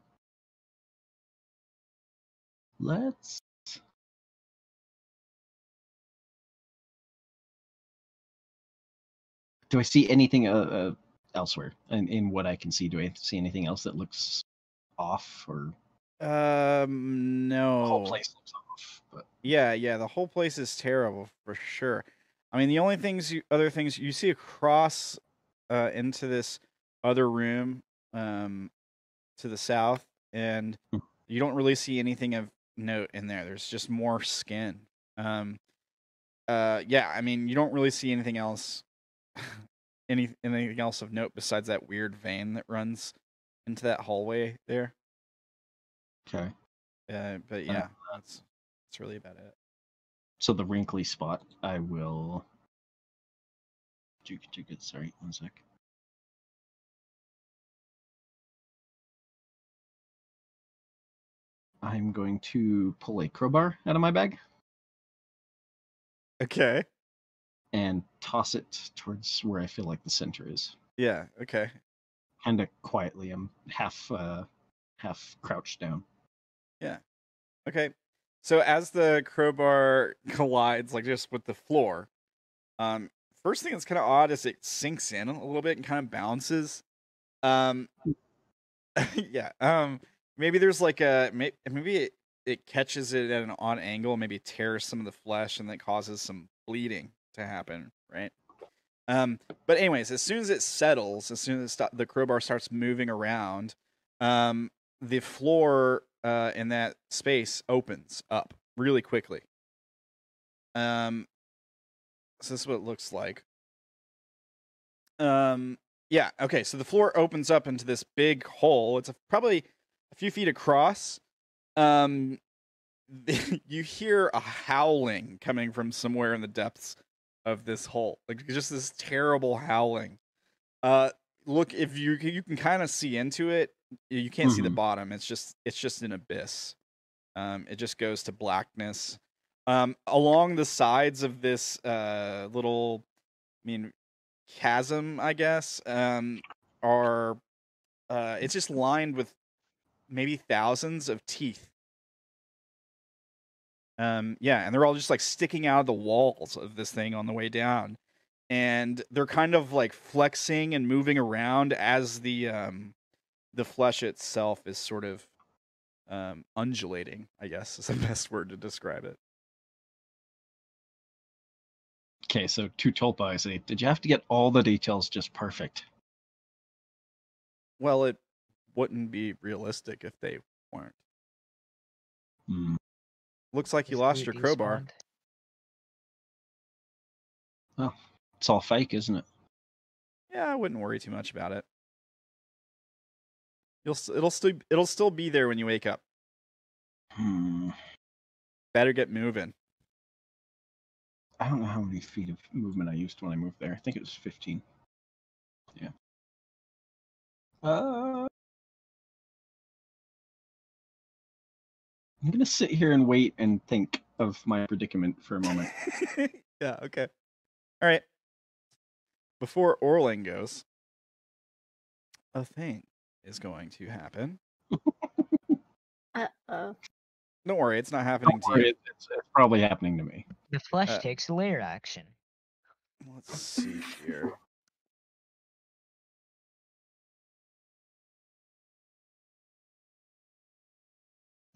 Let's. Do I see anything elsewhere in what I can see? Do I see anything else that looks off or? No. The whole place looks off. But yeah, the whole place is terrible for sure. I mean, the only other things you see across into this other room to the south, and you don't really see anything of note in there. There's just more skin. Yeah, I mean, you don't really see anything else, anything else of note besides that weird vein that runs into that hallway there. Okay. But yeah, that's really about it. So the wrinkly spot, I will. Sorry, one sec. I'm going to pull a crowbar out of my bag Okay. and toss it towards where I feel like the center is. Yeah. Okay. Kind of quietly. I'm half crouched down. Yeah. Okay. So as the crowbar collides, like just with the floor, first thing that's kind of odd is it sinks in a little bit and kind of bounces. Yeah. Maybe there's like maybe it catches it at an odd angle, maybe tears some of the flesh, and that causes some bleeding to happen, right? But anyways, as soon as it settles, as soon as the crowbar starts moving around, the floor in that space opens up really quickly. So this is what it looks like. Yeah, okay, so the floor opens up into this big hole. It's probably a few feet across. You hear a howling coming from somewhere in the depths of this hole, like just this terrible howling. Look, if you can kind of see into it, you can't see the bottom. It's just an abyss. It just goes to blackness. Along the sides of this little, chasm, I guess, are it's just lined with maybe thousands of teeth. Yeah, and they're all just like sticking out of the walls of this thing on the way down, and they're kind of like flexing and moving around as the flesh itself is sort of undulating, I guess is the best word to describe it. Okay, so to Tulpa, I say, did you have to get all the details just perfect? Well, it wouldn't be realistic if they weren't. Looks like you lost your crowbar. Well, it's all fake, isn't it? Yeah, I wouldn't worry too much about it. It'll still be there when you wake up. Better get moving. I don't know how many feet of movement I used when I moved there. I think it was 15. Yeah. I'm gonna sit here and wait and think of my predicament for a moment. Yeah, okay. All right. Before Orilyn goes, a thing is going to happen. Uh-oh. Don't worry, it's not happening to you. It's probably happening to me. The flesh takes lair action. Let's see here.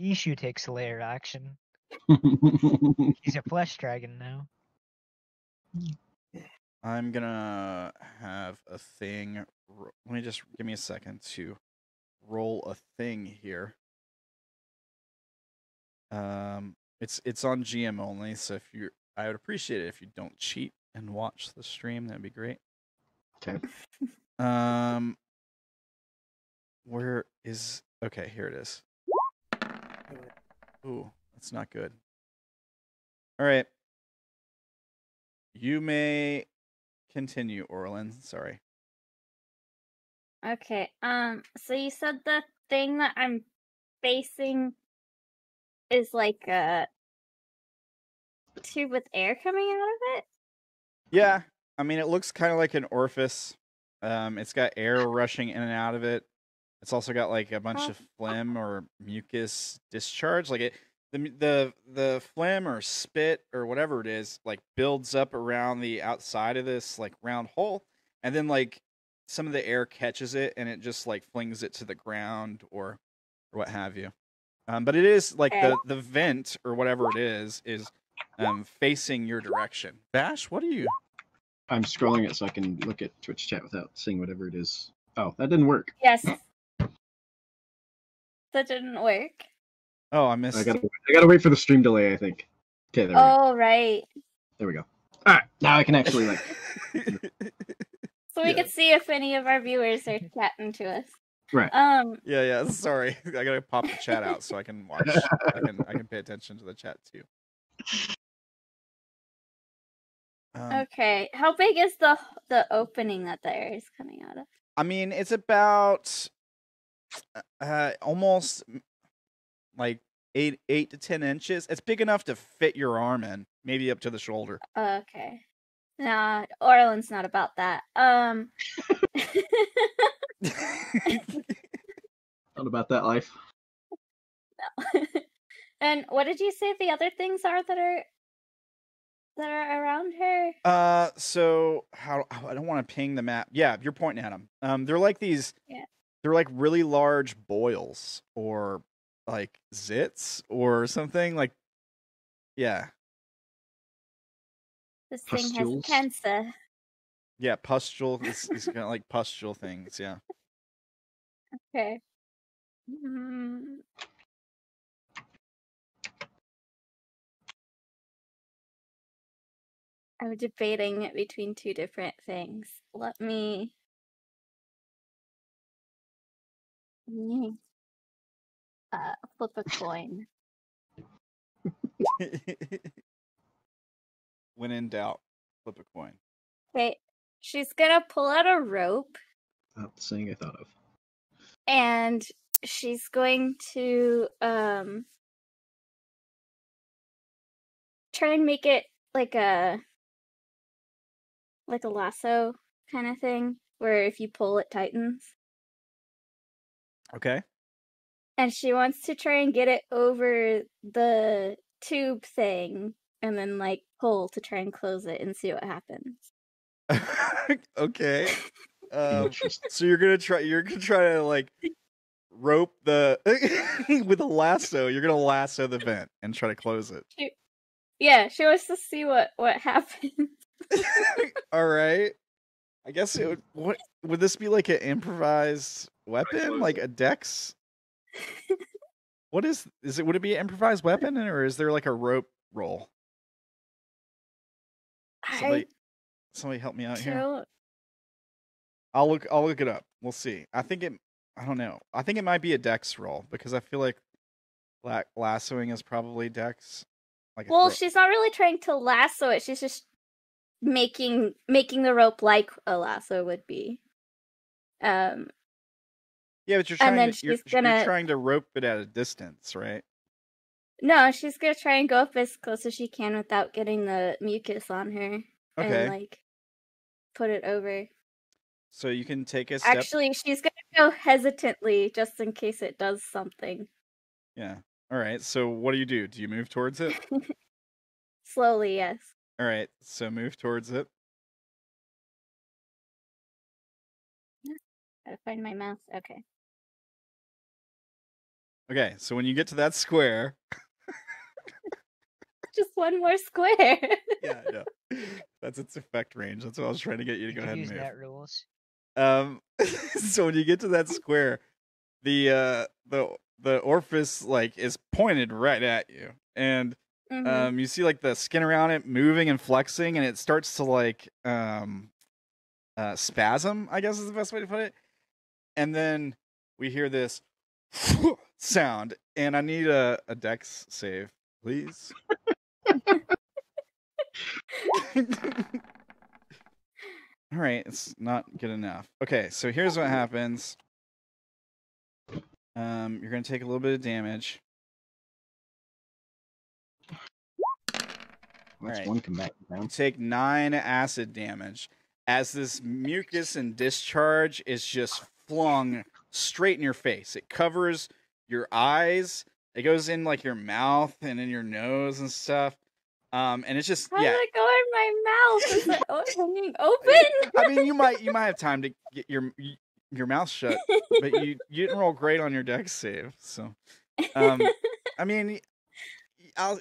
Ishu takes lair action. He's a flesh dragon now. I'm gonna have a thing. Let me just give me a second to roll a thing here. It's on GM only, so I would appreciate it if you don't cheat and watch the stream. That'd be great. Okay. Where is? Okay, here it is. Ooh, that's not good. All right. You may continue, Orilyn. Sorry. Okay. So you said the thing that I'm facing is like a tube with air coming out of it? Yeah, I mean it looks kind of like an orifice. It's got air rushing in and out of it. It's also got like a bunch of phlegm or mucus discharge. Like the phlegm or spit or whatever it is, like builds up around the outside of this like round hole, and then like some of the air catches it and it just like flings it to the ground or what have you. But it is like the vent or whatever it is facing your direction. Vash, what are you? I'm scrolling it so I can look at Twitch chat without seeing whatever it is. Oh, that didn't work. Yes. That didn't work. Oh, I missed. I gotta wait for the stream delay, I think. Okay, there we go. Right. There we go. All right, now I can actually like. So we can see if any of our viewers are chatting to us. Right. Yeah. Sorry, I gotta pop the chat out so I can watch. I can pay attention to the chat too. Okay, how big is the opening that the air is coming out of? I mean, it's about almost like 8 to 10 inches. It's big enough to fit your arm in, maybe up to the shoulder. Okay. Nah, Orilyn's not about that. Not about that life. And what did you say the other things are that are around her? So how I don't want to ping the map. Yeah, you're pointing at them. They're like these. Yeah. They're like really large boils or like zits or something like. Yeah. This thing has Pustules? cancer. Yeah, pustule. It's kind of like pustule things. Yeah. Okay. Mm, I'm debating between two different things. Let me flip a coin. When in doubt, flip a coin. Okay, she's gonna pull out a rope Not the saying I thought of. and she's going to try and make it like a lasso kind of thing where if you pull it tightens. Okay. And she wants to try and get it over the tube thing and then like pull to try and close it and see what happens. Okay. Interesting. So you're gonna try to like rope the with a lasso. You're gonna lasso the vent and try to close it. Yeah, she wants to see what happens. All right. I guess it would. What would this be like? An improvised weapon, like a dex? What is it? Would it be an improvised weapon, or is there like a rope roll? Somebody help me out here. don't I'll look it up. We'll see. I don't know. I think it might be a dex roll because I feel like lassoing is probably dex. Like Well, she's not really trying to lasso it. She's just making the rope like a lasso would be. Yeah, but you're and trying then to, you're gonna trying to rope it at a distance, right? No, she's gonna try and go up as close as she can without getting the mucus on her. Okay. And like put it over. So you can take a step. Actually, she's gonna go hesitantly just in case it does something. Yeah. All right. So what do? Do you move towards it? Slowly, yes. All right. So move towards it. Gotta find my mouse. Okay. Okay. So when you get to that square. Just one more square. Yeah, I know. That's its effect range. That's what I was trying to get you to go ahead and use move. that rules. So when you get to that square, the orifice like is pointed right at you, and you see like the skin around it moving and flexing, and it starts to like spasm, I guess is the best way to put it. And then we hear this sound, and I need a dex save, please. All right, it's not good enough. Okay, so here's what happens. You're gonna take a little bit of damage. That's Right. one combatant down. You take 9 acid damage as this mucus and discharge is just flung straight in your face. It covers your eyes. It goes in like your mouth and in your nose and stuff. And it's just How did it go in my mouth? Is it hanging open? I mean, you might have time to get your mouth shut, but you didn't roll great on your dex save. So, I mean,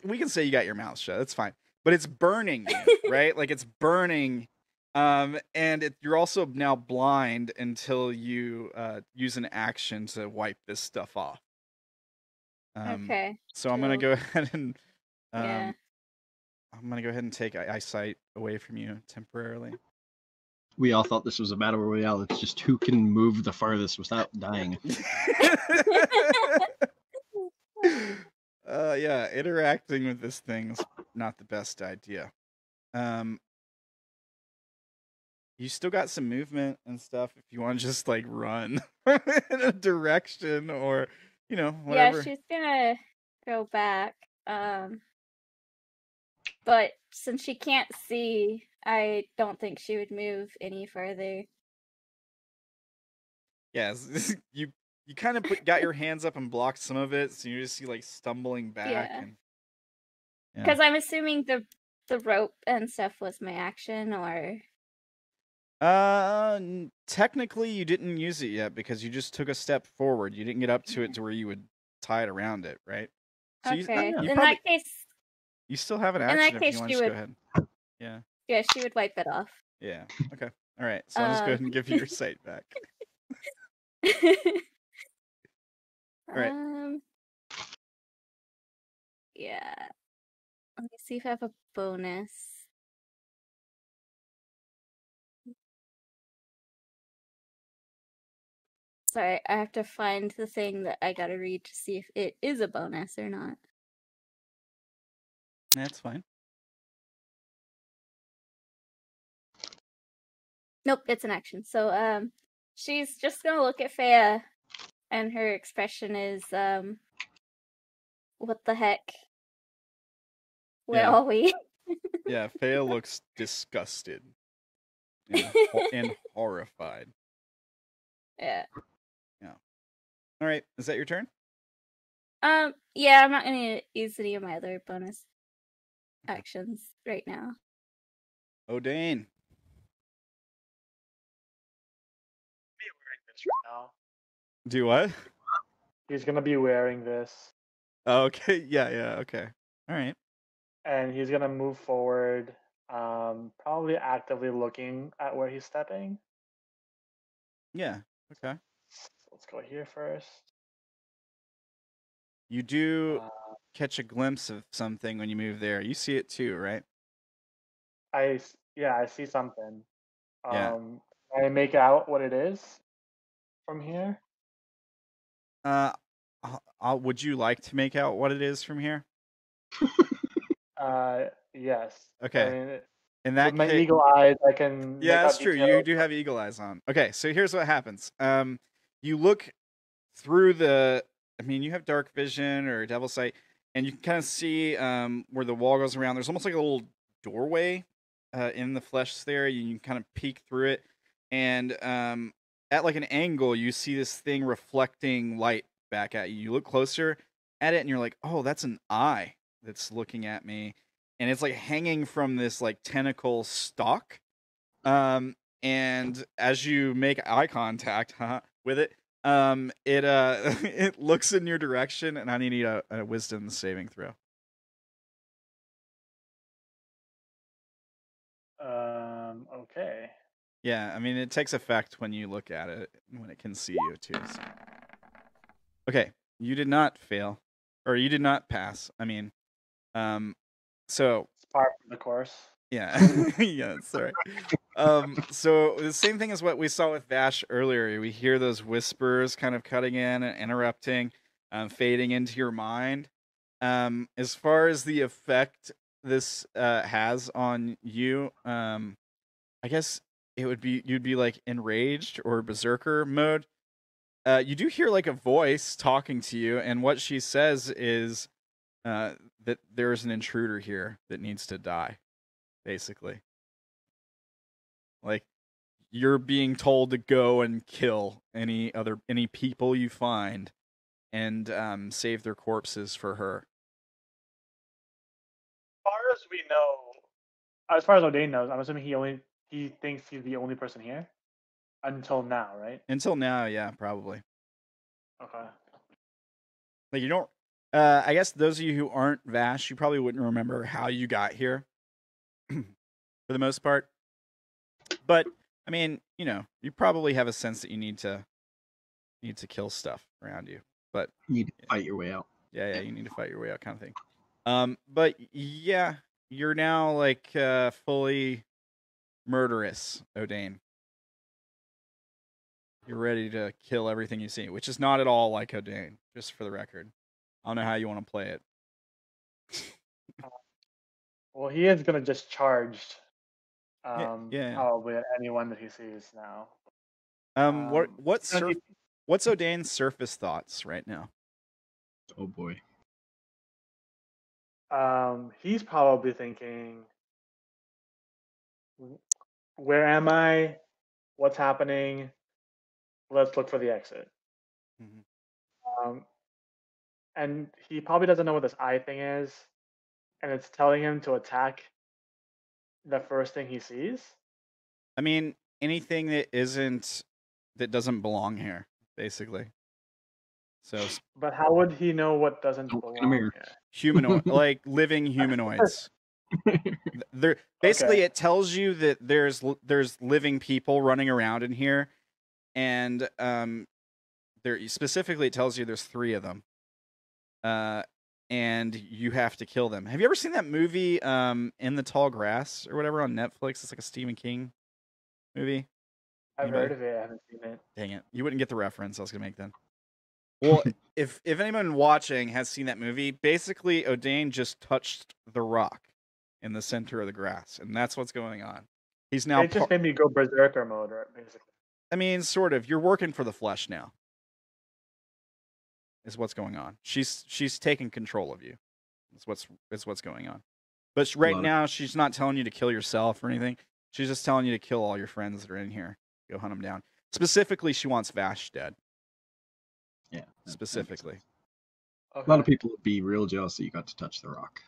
we can say you got your mouth shut. That's fine. But it's burning you, right? Like it's burning. And you're also now blind until you use an action to wipe this stuff off. Okay. So I'm gonna go ahead and Yeah. I'm gonna go ahead and take eyesight away from you temporarily. We all thought this was a battle royale. It's just who can move the farthest without dying. Yeah, interacting with this thing's not the best idea. You still got some movement and stuff if you want to just like run in a direction or whatever. Yeah, she's gonna go back. But since she can't see, I don't think she would move any further. Yeah, you kind of got your hands up and blocked some of it, so you just see like stumbling back. Yeah. And Because I'm assuming the rope and stuff was my action, or technically you didn't use it yet because you just took a step forward. You didn't get up to it to where you would tie it around it, right? So okay. you In probably, that case, you still have an in action that if case, you want she to just would. go ahead. Yeah. Yeah, she would wipe it off. Yeah. Okay. All right. So I'll just go ahead and give you your sight back. All right. Yeah. Let me see if I have a bonus. Sorry, I have to find the thing that I gotta read to see if it is a bonus or not. That's fine. Nope, it's an action. So, she's just gonna look at Fea, and her expression is, what the heck? Where Yeah. are we? Yeah, Fea looks disgusted and horrified. Yeah. All right, is that your turn? Yeah, I'm not gonna use any of my other bonus actions right now. Odayn. Be wearing this right now. Do what? He's gonna be wearing this, Okay. Yeah. Okay. All right. and he's gonna move forward. Probably actively looking at where he's stepping. Yeah. Okay. So let's go here first. You do catch a glimpse of something when you move there. You see it too, right? I see something. Yeah. I make out what it is from here. Would you like to make out what it is from here? Yes. Okay. I mean, In that with my case, eagle eyes, I can. yeah, make that's out true. You details. do have eagle eyes on. Okay, so here's what happens. You look through the. I mean, you have dark vision or devil sight, and you can kind of see where the wall goes around. There's almost like a little doorway in the flesh there. You can kind of peek through it, and at like an angle, you see this thing reflecting light back at you. You look closer at it, and you're like, "Oh, that's an eye that's looking at me," and it's like hanging from this like tentacle stalk. And as you make eye contact with it, it looks in your direction, and I need a wisdom saving throw. Okay. Yeah, I mean it takes effect when you look at it, when it can see you too. So. Okay, you did not fail, or you did not pass. I mean, so It's part of the course. yeah, yeah, sorry. So the same thing as what we saw with Vash earlier. We hear those whispers kind of cutting in and interrupting, fading into your mind. As far as the effect this has on you, I guess it would be you'd be like enraged or berserker mode. You do hear like a voice talking to you, and what she says is that there's an intruder here that needs to die, basically. Like you're being told to go and kill any people you find and save their corpses for her. As far as Odayn knows, I'm assuming he thinks he's the only person here until now, right? Until now, yeah, probably. Okay. Like you don't. I guess those of you who aren't Vash, you probably wouldn't remember how you got here, for the most part. But I mean, you probably have a sense that you need to kill stuff around you. But You need to fight your way out. yeah, you need to fight your way out, kind of thing. But yeah, you're now like fully murderous, Odayn. You're ready to kill everything you see, which is not at all like Odayn, just for the record. I don't know how you want to play it. Well, he is gonna just charge. Yeah. Probably at anyone that he sees now. What's Odayn's surface thoughts right now? Oh boy. He's probably thinking, where am I? What's happening? Let's look for the exit. And he probably doesn't know what this eye thing is, and it's telling him to attack the first thing he sees. I mean, anything that doesn't belong here, basically. So, But how would he know what doesn't Don't look in a belong mirror. here? humanoid, like living humanoids. There, basically, Okay. it tells you that there's living people running around in here, and there specifically it tells you there's 3 of them, and you have to kill them. Have you ever seen that movie, In the Tall Grass or whatever on Netflix? It's like a Stephen King movie. I've Anybody? heard of it. I haven't seen it. Dang it, you wouldn't get the reference I was gonna make then. Well, if anyone watching has seen that movie, basically Odayn just touched the rock in the center of the grass, and that's what's going on. He's now It just made me go berserker mode, right, basically. I mean, sort of. You're working for the flesh now. Is what's going on. She's taking control of you. Is what's going on. But right now, she's not telling you to kill yourself or anything. She's just telling you to kill all your friends that are in here. Go hunt them down. Specifically, she wants Vash dead. Yeah. Specifically. A lot of people would be real jealous that you got to touch the rock.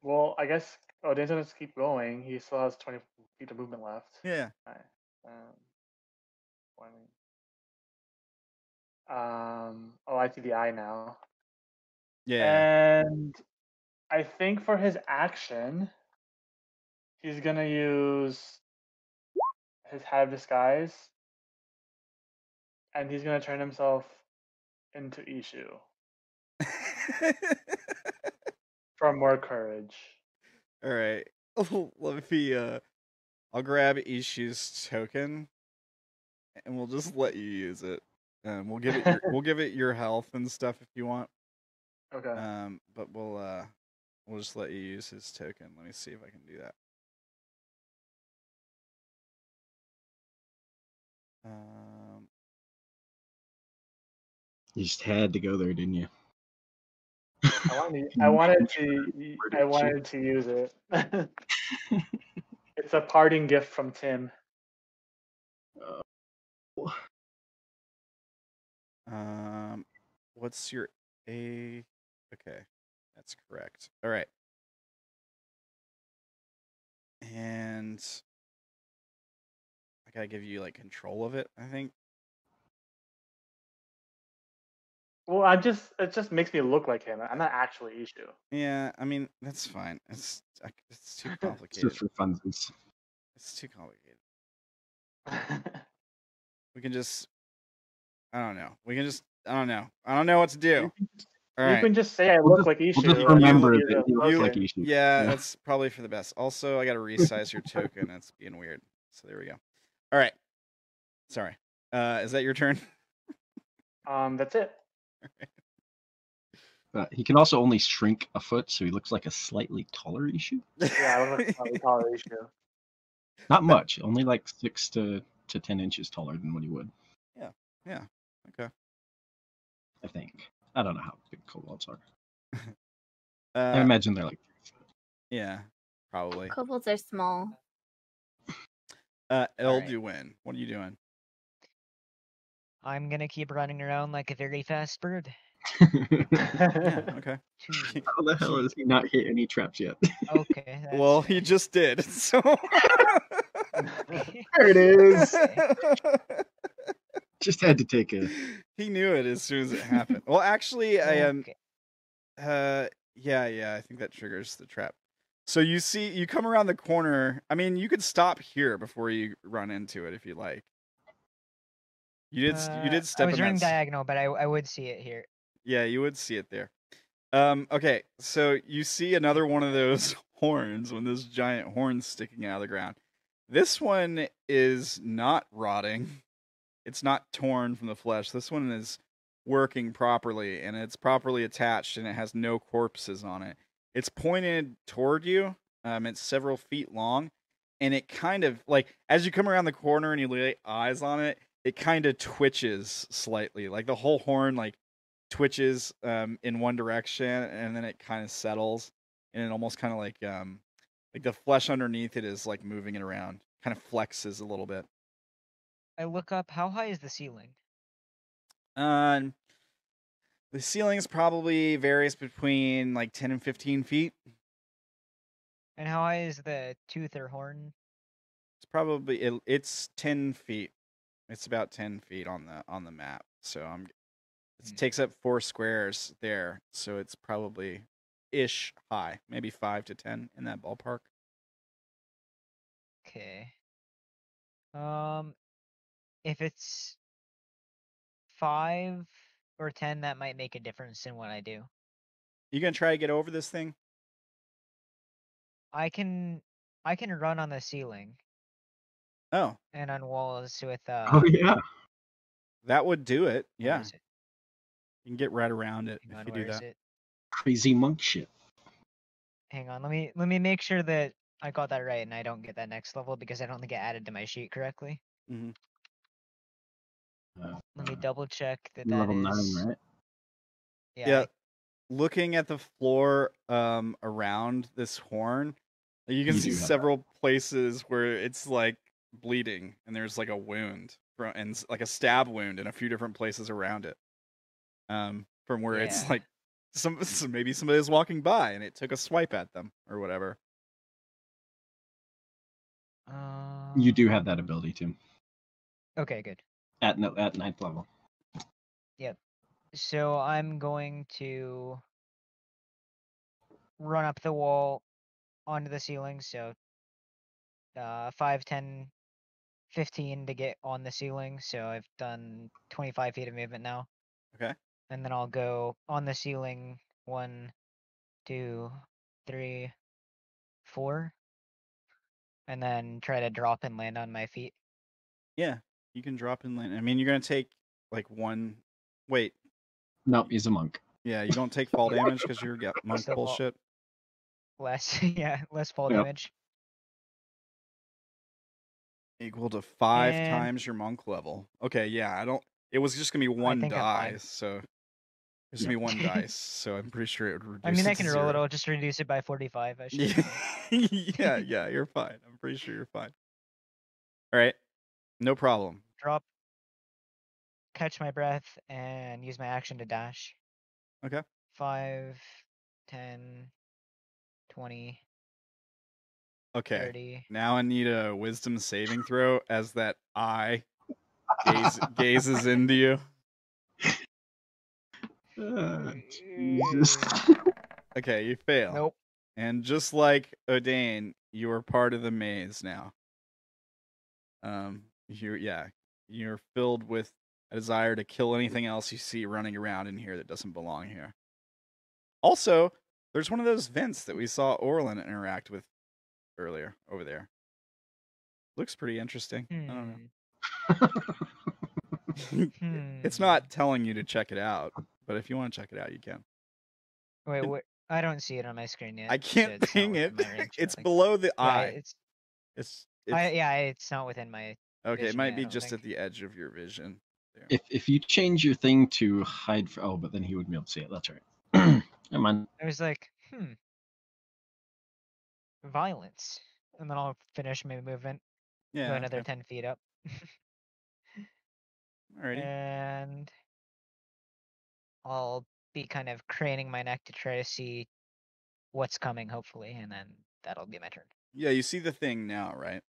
Well, I guess Odayn's gonna keep going. He still has 20 feet of movement left. Yeah. Okay. 20. I see the eye now. Yeah. And I think for his action, he's gonna use his Hat of Disguise, and he's gonna turn himself into Ishu for more courage. All right. Let me. I'll grab Ishu's token, and we'll just let you use it. We'll give it. We'll give it your health and stuff if you want. Okay. But we'll just let you use his token. Let me see if I can do that. You just had to go there, didn't you? I wanted to use it. It's a parting gift from Tim. What's your A? Okay, that's correct. All right. And I gotta give you like control of it, I think. Well, it just makes me look like him. I'm not actually Ishu. Yeah, I mean that's fine. It's too It's complicated. just for funsies. It's too complicated. We can just. I don't know. We can just. I don't know. I don't know what to do. You can just say I look like Ishu. We'll just remember that you look like Ishu. Yeah, that's probably for the best. Also, I got to resize your token. That's being weird. So there we go. All right. Sorry. Is that your turn? That's it. He can also only shrink a foot, so he looks like a slightly taller Ishu. Yeah, I look like a slightly taller Ishu. Not much, only like 6 to 10 inches taller than what he would. Yeah. Okay. I think. I don't know how big kobolds are. I imagine they're like 3 foot. Yeah, probably. Kobolds are small. Elduin, what are you doing? I'm gonna keep running around like a very fast bird. Yeah, okay. How the hell has he not hit any traps yet? Okay. Well, he just did. So there it is. Just had to take a. He knew it as soon as it happened. Well, actually, I am. Yeah. I think that triggers the trap. So you come around the corner. I mean, you could stop here before you run into it if you like. You did step. I was in running that diagonal, but I would see it here. Yeah, you would see it there. Okay, so you see another one of those horns, when this giant horn sticking out of the ground. This one is not rotting. It's not torn from the flesh. This one is working properly, and it's properly attached, and it has no corpses on it. It's pointed toward you. It's several feet long, and it kind of, like, as you come around the corner and you lay eyes on it, it kind of twitches slightly. Like, the whole horn, like, twitches in one direction, and then it kind of settles, and it almost kind of like the flesh underneath it is like moving it around, kind of flexes a little bit. I look up. How high is the ceiling? The ceiling's probably varies between like 10 and 15 feet. And how high is the tooth or horn? It's probably it's 10 feet. It's about 10 feet on the map. So it takes up 4 squares there. So it's probably ish high, maybe 5 to 10 in that ballpark. Okay. If it's 5 or 10, that might make a difference in what I do. You gonna try to get over this thing? I can run on the ceiling Oh, and on walls with Oh yeah. that would do it. where Yeah, is it? you can get right around it Hang if on, you where do is that. it? Crazy monk shit. Hang on, let me make sure that I got that right and I don't get that next level because I don't think it added to my sheet correctly. Hmm. Let me double check that Level that 9, is. right? Yeah. Looking at the floor around this horn, you can You see do have several places where it's like bleeding, and there's like a wound and like a stab wound in a few different places around it. From where it's Yeah. like maybe somebody was walking by and it took a swipe at them or whatever. You do have that ability, Tim. Okay, good. At 9th level. So I'm going to run up the wall onto the ceiling. So 5, 10, 15 to get on the ceiling. So I've done 25 feet of movement now. Okay. And then I'll go on the ceiling 1, 2, 3, 4. And then try to drop and land on my feet. Yeah, you can drop and land. I mean, you're gonna take like one. Wait, Nope, he's a monk. yeah, you don't take fall damage because you're monk Still fall. bullshit. Less, yeah, less fall Yep. damage. Equal to 5 And- times your monk level. Okay, yeah, I don't. It was just gonna be one think I'm die, fine. so it's gonna be one dice. So I'm pretty sure it would reduce. I mean, it I to can roll it. 0. I'll just reduce it by 45. I should. be Yeah, fine. yeah, you're fine. I'm pretty sure you're fine. All right, no problem. Drop, catch my breath, and use my action to dash. Okay. 5, 10, 20, Okay. 30. Now I need a wisdom saving throw as that eye gazes into you. Jesus. Okay, you fail. Nope. And just like Odayn, you are part of the maze now. You're filled with a desire to kill anything else you see running around in here that doesn't belong here. Also, there's one of those vents that we saw Orilyn interact with earlier over there. Looks pretty interesting. I don't know. It's not telling you to check it out, but if you want to check it out, you can. Wait, I don't see it on my screen yet. I can't so ping it's it. not within my range, I It's don't think. below the Yeah, eye. It's it's not within my. okay. It vision might yet, I be don't just think. at the edge of your vision. There. If you change your thing to hide for, but then he wouldn't be able to see it. That's right. Never mind. I was like, violence, and then I'll finish my movement. Yeah. Go another okay. 10 feet up. Alrighty. And I'll be kind of craning my neck to try to see what's coming, hopefully, and then that'll be my turn. Yeah, you see the thing now, right?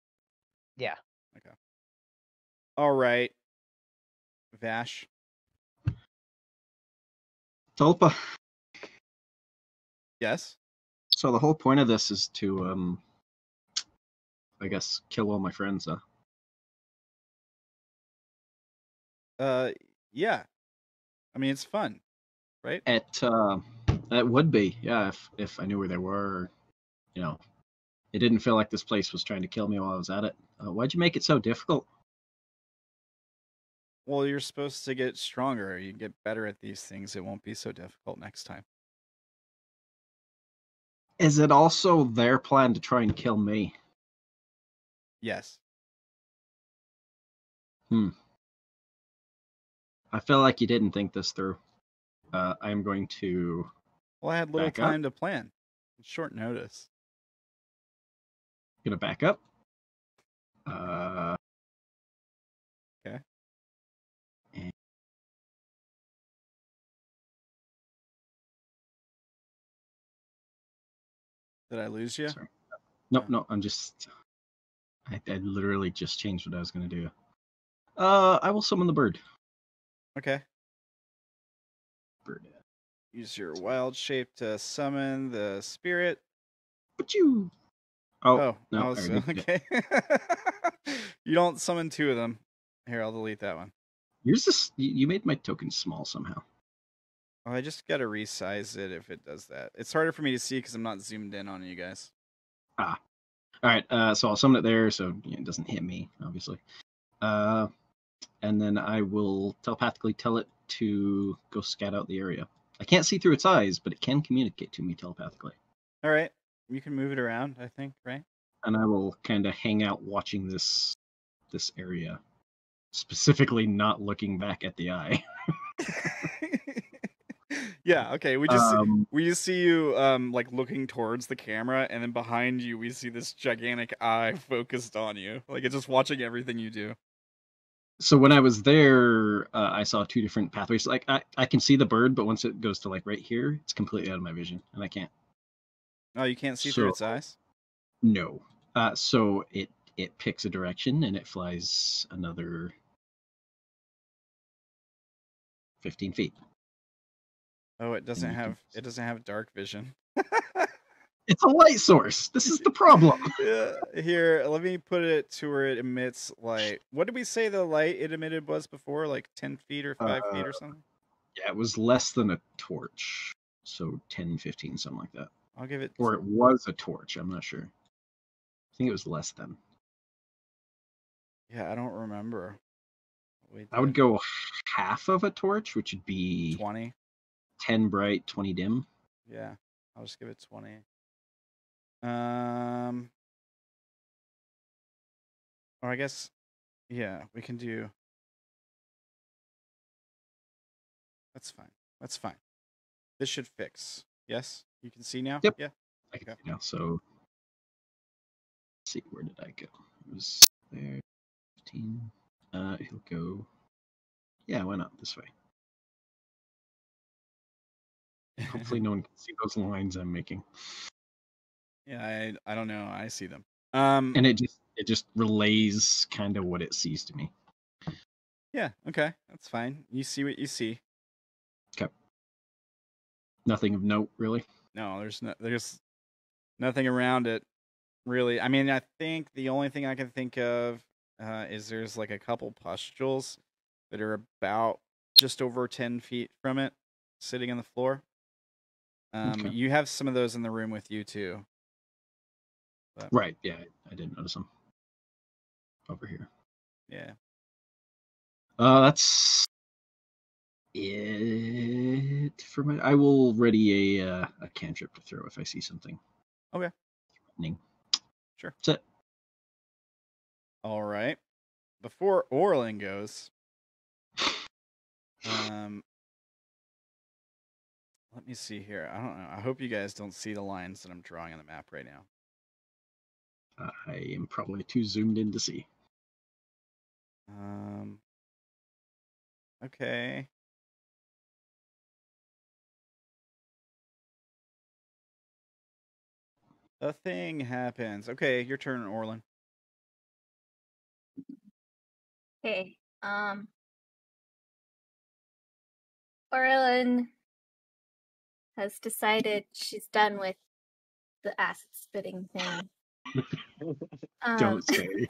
Yeah. Okay. All right. Vash. Tulpa. Yes. So the whole point of this is to, I guess, kill all my friends, huh? Yeah. I mean, it's fun, right? It would be, yeah, if I knew where they were, or, it didn't feel like this place was trying to kill me while I was at it. Why'd you make it so difficult? Well, you're supposed to get stronger. You get better at these things. It won't be so difficult next time. Is it also their plan to try and kill me? Yes. I feel like you didn't think this through. I am going to Well, I had little Back up. time to plan. Short notice. back up. Okay. And Did I lose you? sorry. Nope, Oh. no, I'm just. I literally just changed what I was going to do. I will summon the bird. Okay. Bird. Use your wild shape to summon the spirit. But you. Oh, Oh, no, I was already did it. okay. You don't summon two of them. Here, I'll delete that one. Yours is. You made my token small somehow. Oh, I just gotta resize it if it does that. It's harder for me to see because I'm not zoomed in on you guys. All right. So I'll summon it there, so it doesn't hit me, obviously. And then I will telepathically tell it to go scout out the area. I can't see through its eyes, but it can communicate to me telepathically. All right, you can move it around, I think, right? And I will kind of hang out watching this area, specifically not looking back at the eye. Yeah, okay. We just see you like looking towards the camera, and then behind you we see this gigantic eye focused on you. Like it's just watching everything you do. So when I was there, I saw two different pathways. Like I can see the bird, but once it goes to like right here, it's completely out of my vision, and I can't. Oh, you can't see through its eyes? No. So it picks a direction and it flies another 15 feet. Oh, it doesn't you can- have dark vision. It's a light source. This is the problem. Yeah, here, let me put it to where it emits light. What did we say the light it emitted was before? Like 10 feet or 5 feet or something? Yeah, it was less than a torch. So 10, 15, something like that. I'll give it. Or it was a torch. I'm not sure. I think it was less than. Yeah, I don't remember. Wait, I would go half of a torch, which would be 20. 10 bright, 20 dim. Yeah, I'll just give it 20. Or I guess, yeah, we can do. That's fine. That's fine. This should fix. Yes, you can see now. Yep. Yeah. I can Okay. see now. So let's see, where did I go? It was there. 15. He'll go. Yeah, why not this way? Hopefully, no one can see those lines I'm making. Yeah, I don't know. I see them. And it just relays kind of what it sees to me. Yeah. Okay, that's fine. You see what you see. Okay. Nothing of note, really. No, there's nothing around it, really. I mean, I think the only thing I can think of is there's like a couple pustules that are about just over 10 feet from it, sitting on the floor. Okay. You have some of those in the room with you too. But, Right. Yeah, I didn't notice them over here. yeah. That's it for my. I will ready a cantrip to throw if I see something. Okay. Threatening. Sure. That's it. All right. Before Orilyn goes, let me see here. I don't know. I hope you guys don't see the lines that I'm drawing on the map right now. I am probably too zoomed in to see. Okay. A thing happens. Okay, your turn, Orilyn. Okay. Orilyn has decided she's done with the acid spitting thing. Don't say.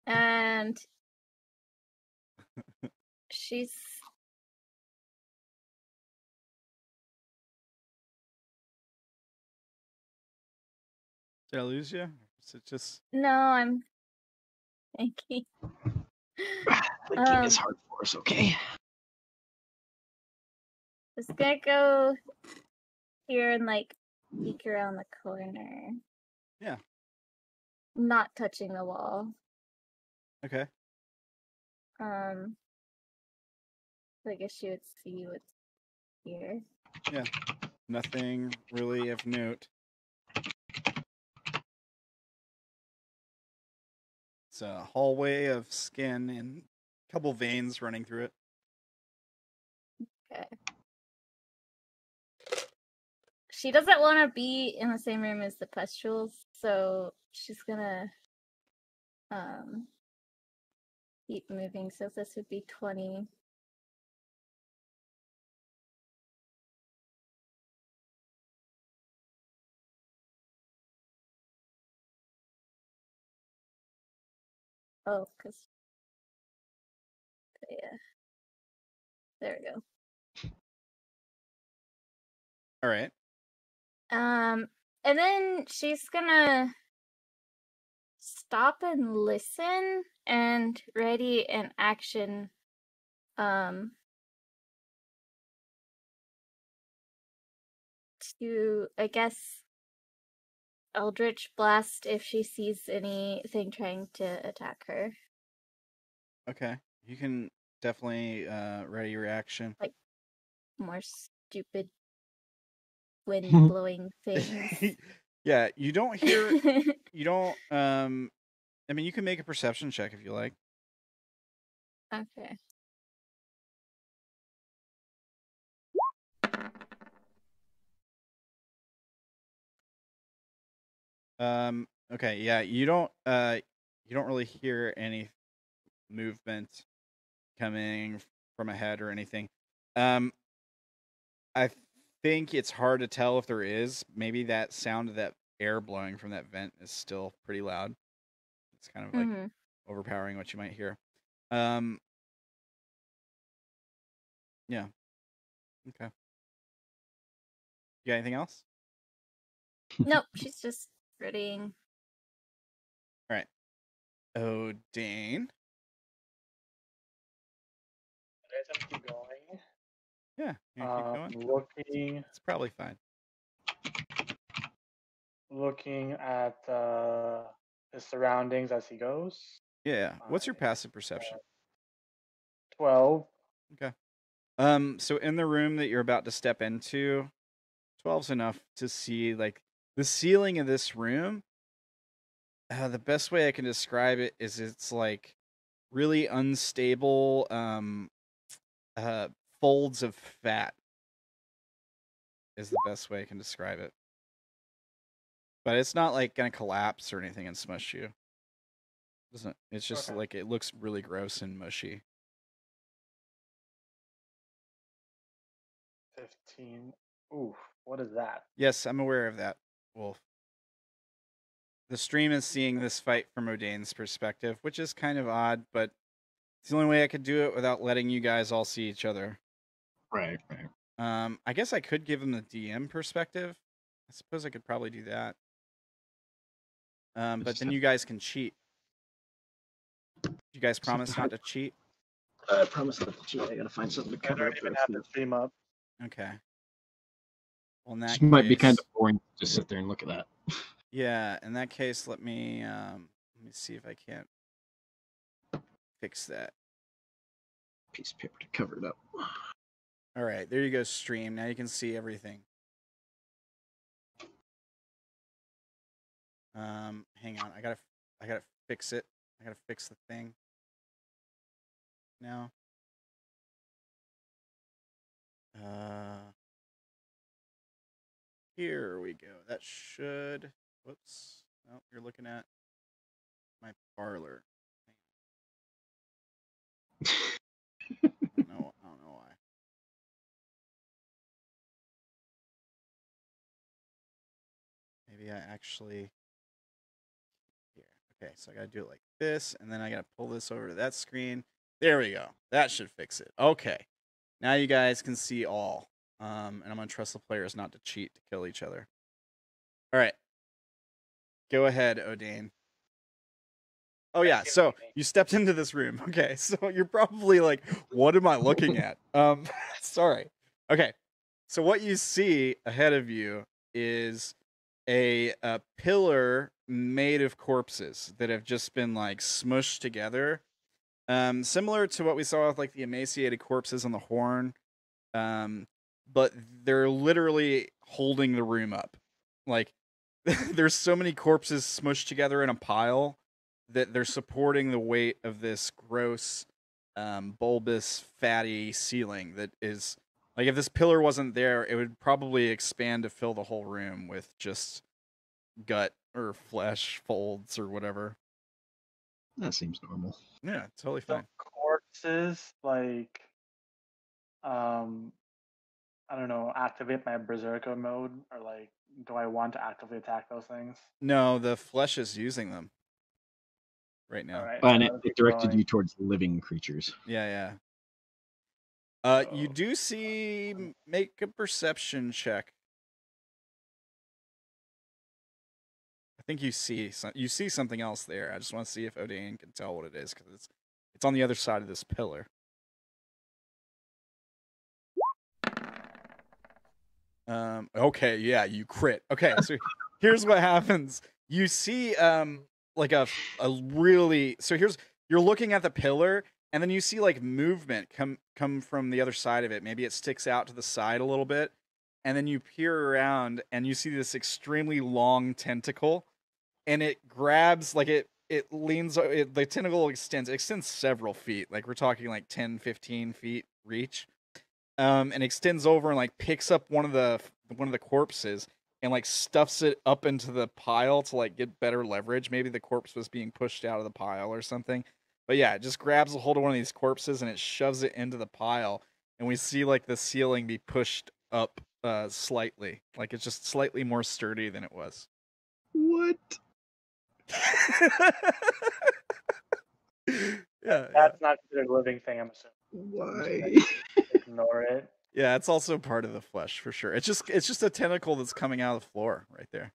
And she's Did I lose you? Is it just no, I'm thinking. Thinking is hard for us, okay? Just gonna go here and like peek around the corner. Yeah. Not touching the wall. Okay. So I guess she would see what's here. Yeah. Nothing really of note. It's a hallway of skin and a couple veins running through it. Okay. She doesn't want to be in the same room as the pustules, so she's gonna keep moving. So this would be 20. Oh, because yeah. There we go. All right. And then she's gonna stop and listen and ready an action. To, I guess, Eldritch Blast if she sees anything trying to attack her. Okay. You can definitely ready your action. Like more stupid wind blowing things. Yeah, you don't hear you don't I mean you can make a perception check if you like. Okay. Okay, yeah, you don't really hear any movement coming from ahead or anything. I think it's hard to tell if there is. Maybe that sound of that air blowing from that vent is still pretty loud. It's kind of like overpowering what you might hear. Yeah. Okay. You got anything else? Nope, she's just readying. All right. Odayn. Guys, keep going. Yeah, you keep going. Looking. It's probably fine. Looking at his surroundings as he goes. Yeah. What's your passive perception? 12. Okay. So in the room that you're about to step into, 12's enough to see like the ceiling of this room. The best way I can describe it is it's like really unstable folds of fat is the best way I can describe it. But it's not like gonna collapse or anything and smush you. It's just like it looks really gross and mushy. 15. Oof, what is that? Yes, I'm aware of that, Wolf. The stream is seeing this fight from Odayn's perspective, which is kind of odd, but it's the only way I could do it without letting you guys all see each other. Right. I guess I could give him the DM perspective. I suppose I could probably do that. But then you guys can cheat. You guys promise not to cheat? I promise not to cheat. I gotta find something to I cover don't even have the stream up. Okay. Well, in that This case, might be kind of boring to just sit there and look at that. Yeah, in that case, let me see if I can't fix that. Piece of paper to cover it up. All right, there you go, stream. Now you can see everything. Hang on, I gotta fix it. I gotta fix the thing. Now. Here we go. That should. Whoops. Oh, you're looking at my parlor. I don't know why. Maybe I actually. Here. Okay, so I gotta do it like this, and then I gotta pull this over to that screen. There we go. That should fix it. Okay. Now you guys can see all. And I'm gonna trust the players not to cheat to kill each other. All right. Go ahead, Odayn. Oh yeah, so you stepped into this room. Okay, so you're probably like, what am I looking at? Sorry. Okay, so what you see ahead of you is a pillar made of corpses that have just been like smushed together. Similar to what we saw with like the emaciated corpses on the horn. But they're literally holding the room up. Like there's so many corpses smushed together in a pile that they're supporting the weight of this gross, bulbous, fatty ceiling that is like, if this pillar wasn't there, it would probably expand to fill the whole room with just gut or flesh folds or whatever. That seems normal. Yeah, totally So fine. corpses, like, I don't know, activate my berserker mode, or like, do I want to actively attack those things? No, the flesh is using them right now. All right. And I'll it keep directed going. you towards living creatures. Yeah. You So, do see, make a perception check. I think you see something else there. I just want to see if Odayn can tell what it is, because it's on the other side of this pillar. Okay, yeah, you crit. Okay, so here's what happens. You see like a really, so you're looking at the pillar, and then you see like movement come from the other side of it. Maybe it sticks out to the side a little bit, and then you peer around and you see this extremely long tentacle, and it grabs, like it leans, the tentacle extends several feet. Like we're talking like 10, 15 feet reach. And extends over and like picks up one of the corpses and like stuffs it up into the pile to like get better leverage. Maybe the corpse was being pushed out of the pile or something. But yeah, it just grabs a hold of one of these corpses and it shoves it into the pile. And we see like the ceiling be pushed up slightly. Like it's just slightly more sturdy than it was. What? Yeah. that's not considered a living thing, I'm assuming. Why? Ignore it. Yeah, it's also part of the flesh for sure. It's just a tentacle that's coming out of the floor right there.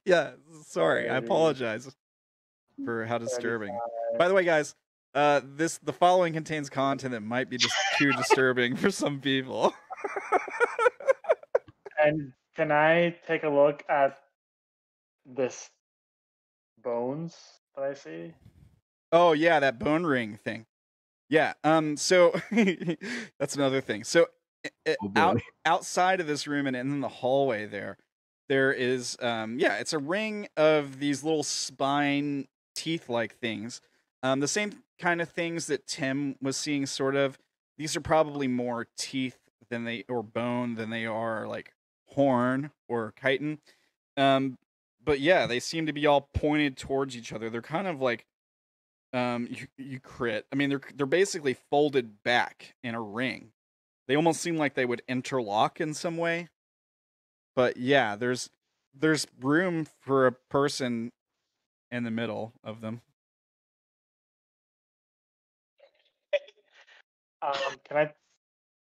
Yeah, sorry. I apologize for how disturbing. By the way, guys, the following contains content that might be just too disturbing for some people. And can I take a look at this bones that I see? Oh yeah, that bone ring thing. Yeah. So that's another thing. So outside of this room and in the hallway there is it's a ring of these little spine teeth-like things. The same kind of things that Tim was seeing, sort of. These are probably more teeth or bone than they are like horn or chitin. But yeah, they seem to be all pointed towards each other. They're kind of like, you crit. I mean, they're basically folded back in a ring. They almost seem like they would interlock in some way. But yeah, there's room for a person in the middle of them.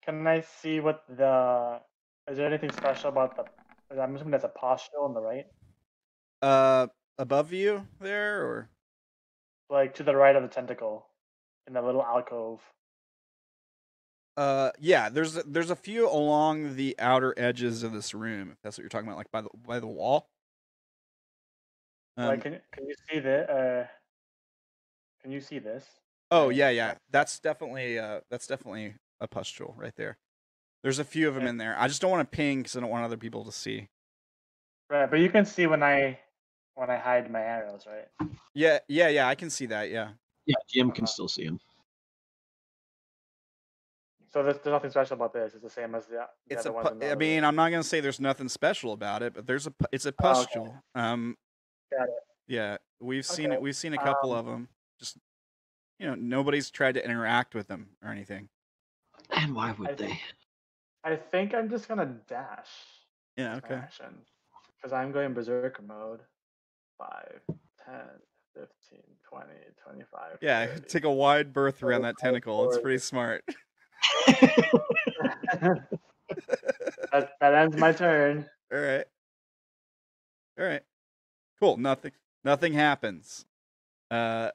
Can I see what is there anything special about I'm assuming that's a postule on the right? Above you there, or like to the right of the tentacle, in the little alcove. Yeah, there's a few along the outer edges of this room, if that's what you're talking about, like by the wall. Like, can you see the can you see this? Oh yeah. That's definitely a pustule right there. There's a few of them in there. I just don't want to ping because I don't want other people to see. Right, but you can see when I hide my arrows, right? Yeah, I can see that, yeah. Yeah, GM can still see him. So there's nothing special about this. It's the same as the other ones. I mean, I'm not gonna say there's nothing special about it, but it's a pustule. Okay. Got it. Yeah, we've seen it. We've seen a couple of them. Just, nobody's tried to interact with them or anything. And why would they? I think I'm just gonna dash. Yeah, okay. Because I'm going berserker mode. 5, 10, 15, 20, 25. Yeah, 30. Take a wide berth around that tentacle. It's pretty smart. that ends my turn. All right. Cool. Nothing happens. All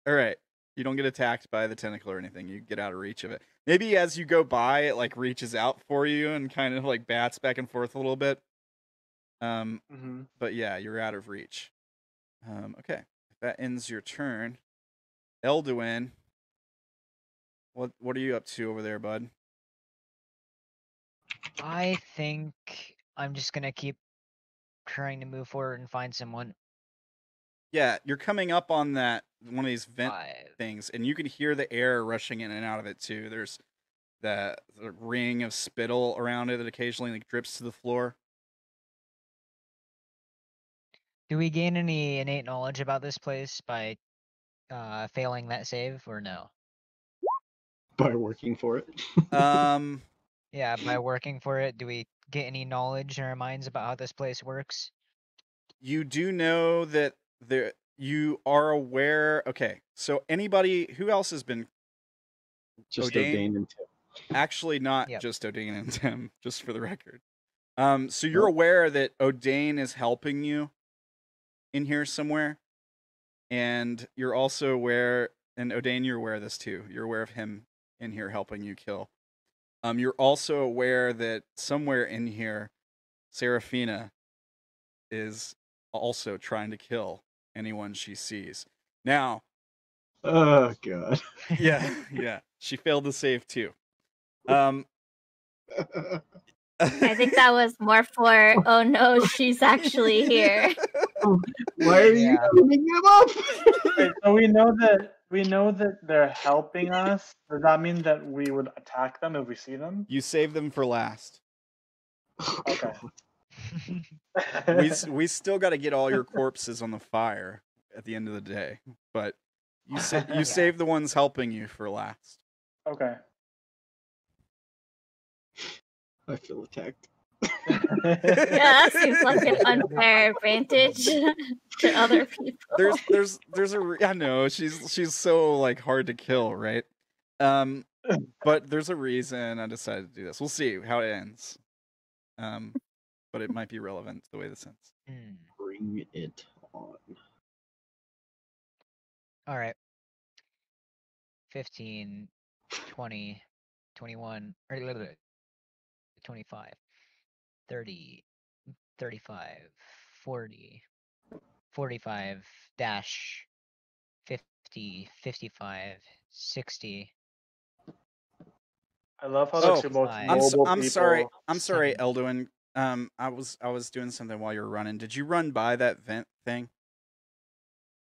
right. You don't get attacked by the tentacle or anything. You get out of reach of it. Maybe as you go by, it like reaches out for you and kind of like bats back and forth a little bit. But yeah, you're out of reach. Okay, that ends your turn. Elduin, what are you up to over there, bud? I think I'm just gonna keep trying to move forward and find someone. Yeah, you're coming up on that one of these vent 5. things, and you can hear the air rushing in and out of it too. There's the ring of spittle around it that occasionally like drips to the floor. Do we gain any innate knowledge about this place by failing that save, or no? By working for it. Yeah, by working for it, do we get any knowledge in our minds about how this place works? You do know that you are aware. Okay, so anybody who else has been Just Odayn? Odayn and Tim. actually not Yep. just Odayn and Tim, just for the record. So you're aware that Odayn is helping you in here somewhere, and you're also aware, and Odayn, you're aware of this too. You're aware of him in here helping you kill. You're also aware that somewhere in here, Seraphina is also trying to kill anyone she sees. Now, Oh god. yeah, she failed to save too. I think that was more for, oh no, she's actually here. Why are you Yeah. opening them up? Wait, so we know that they're helping us. Does that mean that we would attack them if we see them? You save them for last. Okay. We still got to get all your corpses on the fire at the end of the day, but you Yeah. save the ones helping you for last. Okay. I feel attacked. Yeah, that seems like an unfair advantage to other people. There's I know she's so like hard to kill, right? But there's a reason I decided to do this. We'll see how it ends. But it might be relevant to the way this ends. Bring it on. All right. 15, 20, 21, or 25, 30, 35, 40, 45, dash, 50, 55, 60. I love how Oh, they're both I'm mobile I'm sorry. people. I'm sorry, Seven. Elduin. I was doing something while you were running. Did you run by that vent thing?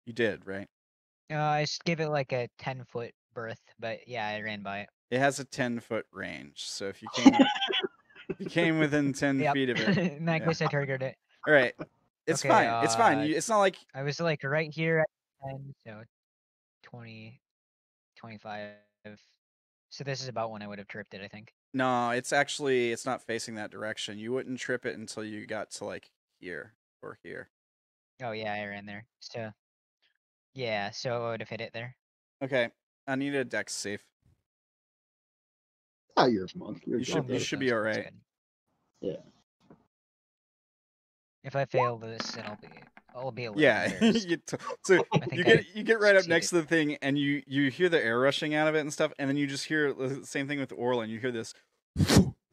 You did, right? I just gave it like a 10-foot berth, but yeah, I ran by it. It has a 10-foot range, so if you came within 10 Yep. feet of it. In that Yeah. case, I triggered it. All right, it's Okay, fine. It's fine. It's not like I was like right here at 10, so 20, 25. So this is about when I would have tripped it, I think. no. It's not facing that direction. You wouldn't trip it until you got to like here or here. Oh yeah, I ran there. So yeah, so I would have hit it there. Okay, I need a dex save. Ah, you're a monk. You're You good. you should be all right. Yeah. If I fail this, then I'll be a little Yeah, embarrassed. so I think you get right up next to succeeded. the thing, and you hear the air rushing out of it and stuff, and then you just hear the same thing with Orilyn. You hear this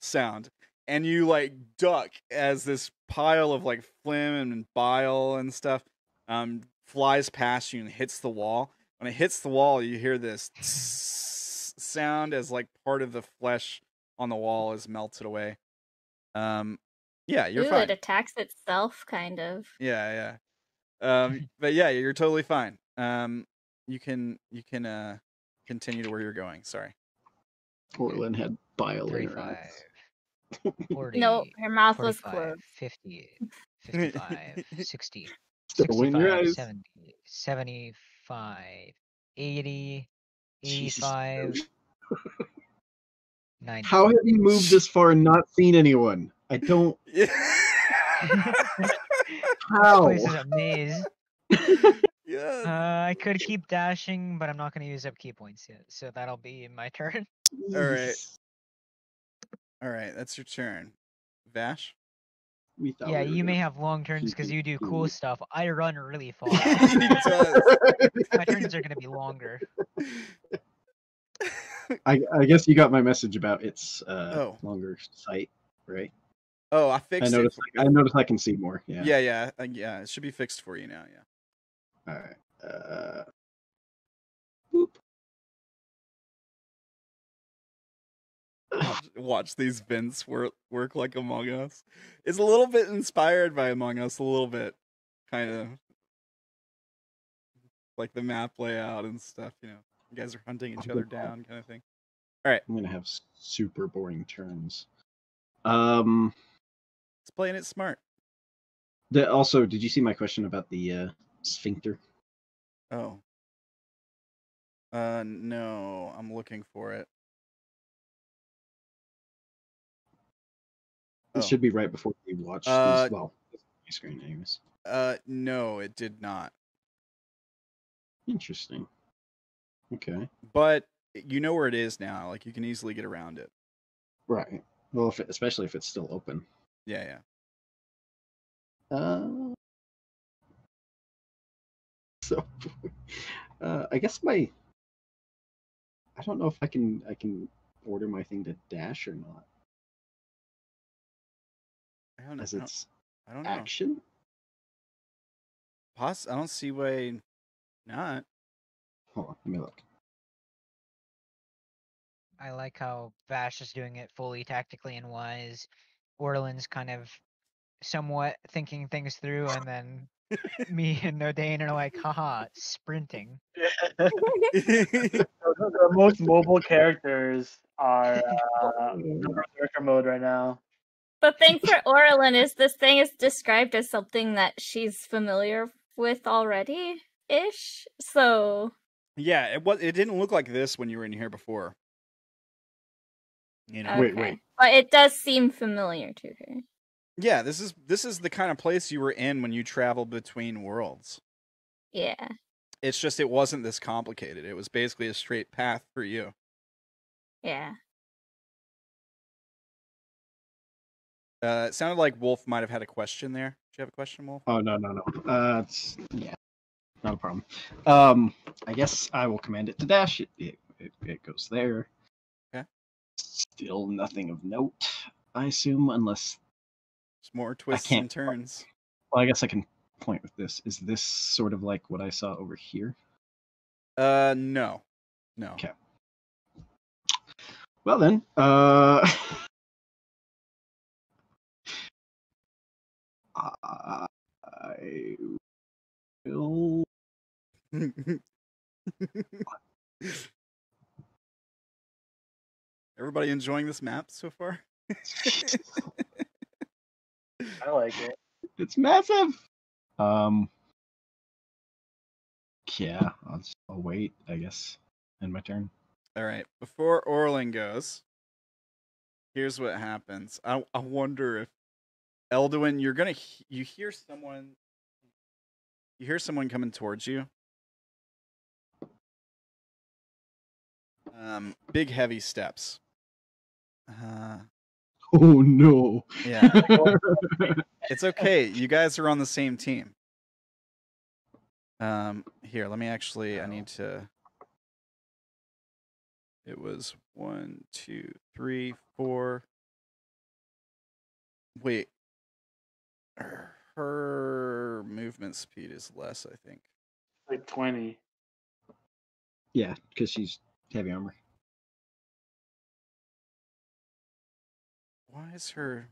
sound, and you like duck as this pile of like phlegm and bile and stuff flies past you and hits the wall. When it hits the wall, you hear this sound as like part of the flesh on the wall is melted away. Yeah, you're Ooh, fine. it attacks itself, kind of. Yeah. But yeah, you're totally fine. You can continue to where you're going. Sorry. Orilyn had bile in her 35, eyes. 40, No, her mouth was 45, closed. 50, 55, 60, Still in your 65, eyes. 70, 75, 80, Jesus. 85, 90. How have you moved this far and not seen anyone? I don't. How? This place is a maze. Yeah. I could keep dashing, but I'm not going to use up key points yet, so that'll be my turn. All right. All right, that's your turn. Vash? We thought Yeah, we were you may gonna- have long turns because you do cool stuff. I run really far. He does. My turns are going to be longer. I guess you got my message about its Oh. longer sight, right? Oh, I fixed it. I noticed I can see more. Yeah. Yeah. It should be fixed for you now. Yeah. All right. Boop. Watch these vents work like Among Us. It's a little bit inspired by Among Us, a little bit, kind of like the map layout and stuff. You guys are hunting each other down, kind of thing. All right, I'm gonna have super boring turns. It's playing it smart. Also, did you see my question about the sphincter? Oh. No, I'm looking for it. It should be right before you watch these. Well, it's on my screen, anyways. No, it did not. Interesting. Okay. But you know where it is now. Like you can easily get around it. Right. Well, especially if it's still open. Yeah. So, I guess I don't know if I can order my thing to dash or not. I don't know. As it's I don't know. action. I don't see why not. Hold on, let me look. I like how Vash is doing it fully tactically and wise. Orilyn's kind of somewhat thinking things through, and then me and Odayn are like, haha, sprinting. The most mobile characters are in Berserker mode right now. The thing for Orilyn is this thing is described as something that she's familiar with already-ish. So Yeah, it didn't look like this when you were in here before. Wait. But it does seem familiar to her. Yeah, this is the kind of place you were in when you traveled between worlds. Yeah. It's just it wasn't this complicated. It was basically a straight path for you. Yeah. It sounded like Wolf might have had a question there. Do you have a question, Wolf? Oh no. Yeah, not a problem. I guess I will command it to dash. It goes there. Okay. Still nothing of note, I assume, unless There's more twists and turns. Well, I guess I can point with this. Is this sort of like what I saw over here? No. Okay. Well then, I will. Everybody enjoying this map so far? I like it. It's massive. Yeah, I'll wait, I guess. End my turn. All right. Before Orilyn goes, here's what happens. I wonder if Elduin, you hear someone coming towards you. Big heavy steps. Oh no. Yeah. It's okay. You guys are on the same team. Here, let me actually. I need to. It was 1, 2, 3, 4. Wait. Her movement speed is less, I think. Like 20. Yeah, because she's heavy armor. Why is her?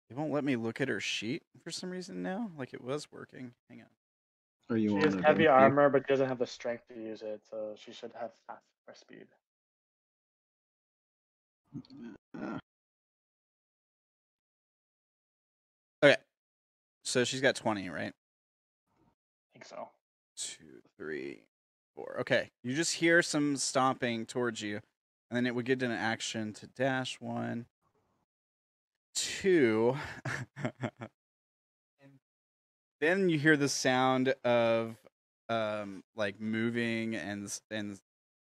It won't let me look at her sheet for some reason now. Like it was working. Hang on. Are you She on has the heavy damn armor, but doesn't have the strength to use it, so she should have faster speed. Okay. So she's got 20, right? I think so. 2, 3, 4. Okay. You just hear some stomping towards you, and then it would get an action to dash 1, 2. And then you hear the sound of like moving and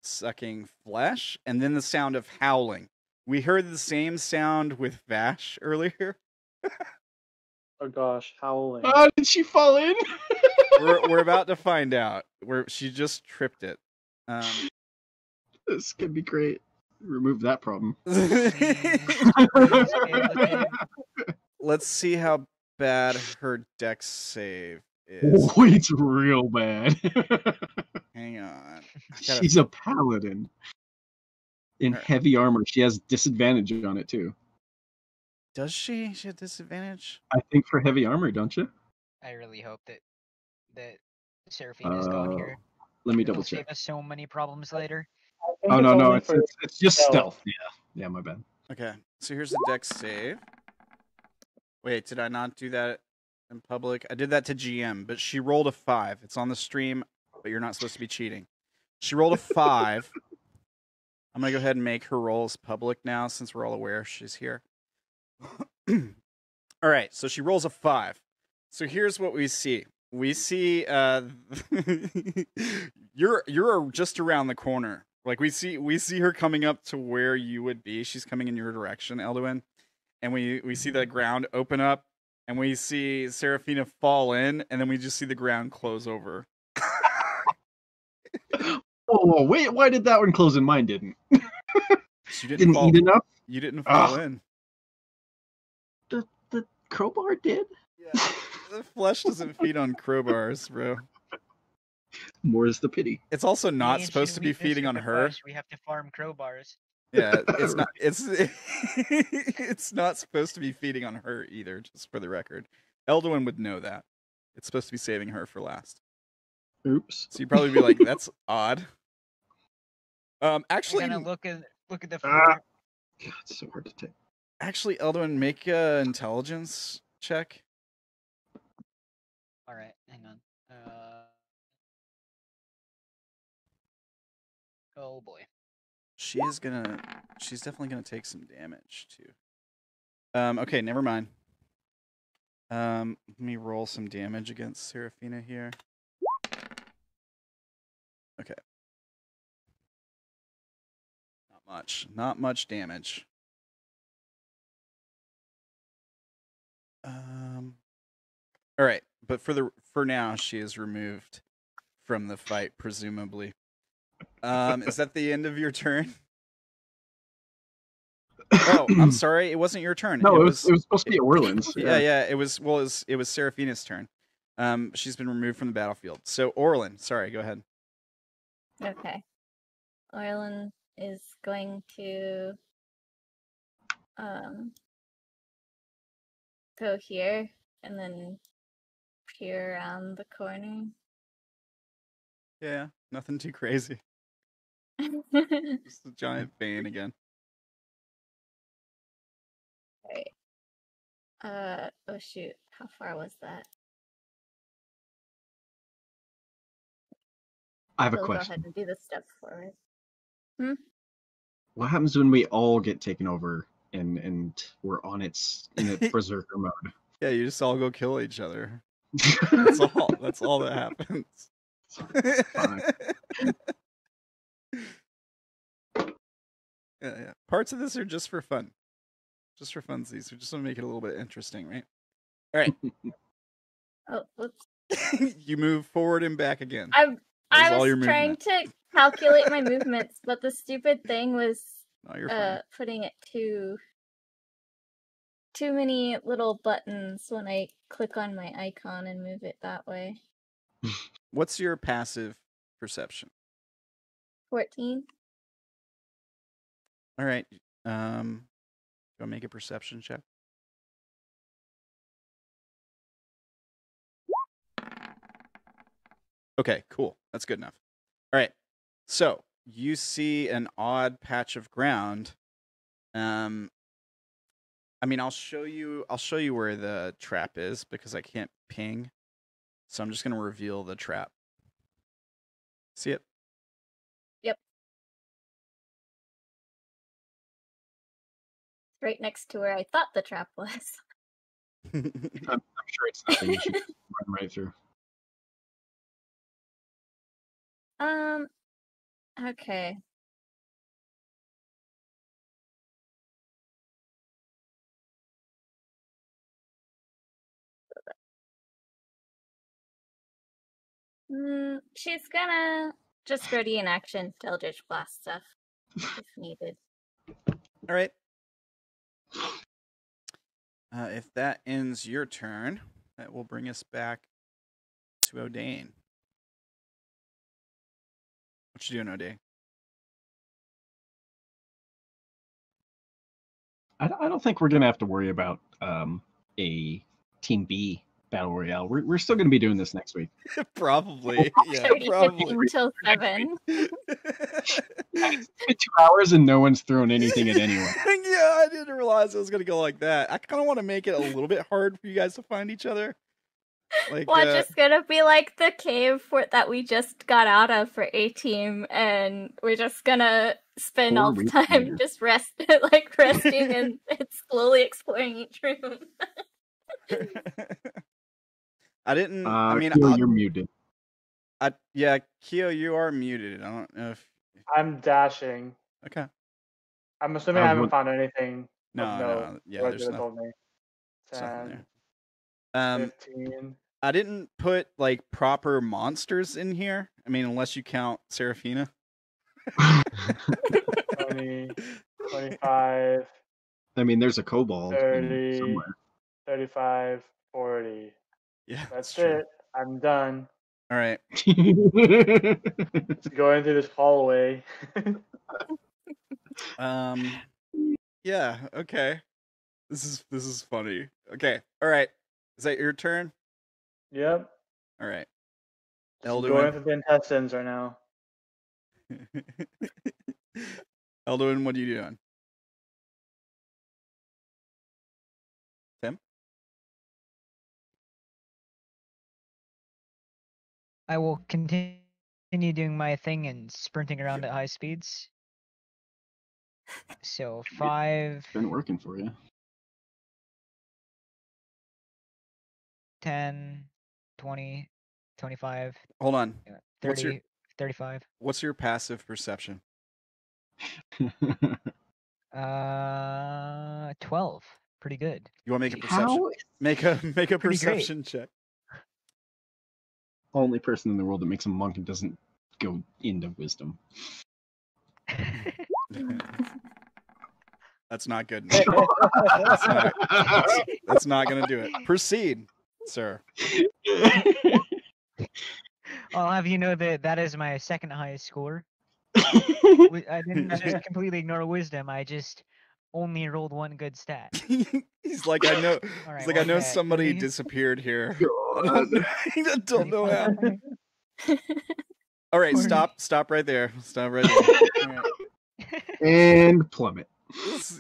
sucking flesh, and then the sound of howling. We heard the same sound with Vash earlier. Oh gosh, howling. Oh, did she fall in? We're about to find out. She just tripped it. This could be great. Remove that problem. Let's see how bad her dex save is. Oh, it's real bad. Hang on. She's a paladin. In heavy armor. She has disadvantage on it, too. Does she? She had disadvantage? I think for heavy armor, don't you? I really hope that Seraphina's gone here. Let me It'll double save check. us so many problems later. Oh, no, it's just stealth. Yeah, my bad. Okay, so here's the dex save. Wait, did I not do that in public? I did that to GM, but she rolled a 5. It's on the stream, but you're not supposed to be cheating. She rolled a 5. I'm going to go ahead and make her rolls public now since we're all aware she's here. All right, so she rolls a 5. So here's what we see. We see you're just around the corner. Like we see her coming up to where you would be. She's coming in your direction, Elduin. And we see the ground open up, and we see Seraphina fall in, and then we just see the ground close over. Oh, wait, why did that one close and mine didn't? She didn't eat enough? You didn't fall in. The crowbar did? Yeah, the flesh doesn't feed on crowbars, bro. More is the pity. It's also not supposed to be feeding on her. We have to farm crowbars. Yeah, it's not. It's not supposed to be feeding on her either. Just for the record, Elduin would know that. It's supposed to be saving her for last. Oops. So you'd probably be like, "That's odd." Actually, I'm gonna look at the floor. God, it's so hard to take. Actually, Elduin, make an intelligence check. All right, hang on. Oh boy. She's definitely gonna take some damage too. Okay, never mind. Let me roll some damage against Seraphina here. Okay. Not much damage. All right, but for now, she is removed from the fight, presumably. Is that the end of your turn? Oh, I'm sorry, it wasn't your turn. No, it was supposed to be Orilyn's. Yeah, it was Seraphina's turn. She's been removed from the battlefield. So Orilyn, sorry, go ahead. Okay. Orilyn is going to go here and then peer around the corner. Yeah, nothing too crazy. Just a giant vein again. Alright. Oh shoot, how far was that? I have a We'll question. go ahead and do the steps forward. What happens when we all get taken over and we're in its berserker mode? Yeah, you just all go kill each other. That's all that happens. Yeah. Parts of this are just for fun. Just for funsies. We just want to make it a little bit interesting, right? All right. Oh, whoops. You move forward and back again. I was trying to calculate my movements, but the stupid thing was putting it too many little buttons when I click on my icon and move it that way. What's your passive perception? 14. All right. Go make a perception check. Okay, cool. That's good enough. All right. So you see an odd patch of ground. I mean, I'll show you where the trap is because I can't ping. So I'm just going to reveal the trap. See it? Yep. Right next to where I thought the trap was. I'm sure it's nothing. You should run right through. Okay. She's gonna just ready in action to Eldritch Blast stuff if needed. All right. If that ends your turn, that will bring us back to Odayn. What you doing, Odayn? I don't think we're gonna have to worry about a Team B battle royale. We're still gonna be doing this next week. Probably. Yeah, 30 probably. until 7. It's been 2 hours and no one's thrown anything at anyone. Yeah, I didn't realize it was gonna go like that. I kind of want to make it a little bit hard for you guys to find each other. Like, Well, it's just gonna be like the cave that we just got out of for A team, and we're just gonna spend all the time just resting and slowly exploring each room. I didn't. Kyo, you're muted. Yeah, Kyo, you are muted. I don't know if. I'm dashing. Okay. I'm assuming I haven't found anything. No. Yeah, there's nothing. 10, 15. I didn't put like proper monsters in here. I mean, unless you count Seraphina. 20, 25. I mean, there's a kobold 30, somewhere. 35, 40. Yeah, that's it. I'm done. All right. Just going through this hallway. Yeah. Okay. This is funny. Okay. All right. Is that your turn? Yep. All right. Elduin. Going through the intestines right now. Elduin, what are you doing? Tim? I will continue doing my thing and sprinting around at high speeds. So 5. Been working for you. 10, 20, 25. Hold on. 30, 35. What's your passive perception? 12. Pretty good. You want to make a perception? Make a perception check. Only person in the world that makes a monk and doesn't go into wisdom. That's not good. That's not going to do it. Proceed, sir. I'll have you know that is my second highest score. I didn't just completely ignore wisdom. I just only rolled one good stat. He's like, I know. Right, he's like, I know somebody disappeared here. I don't know how. All right, stop right there. Stop right there. Right. And plummet.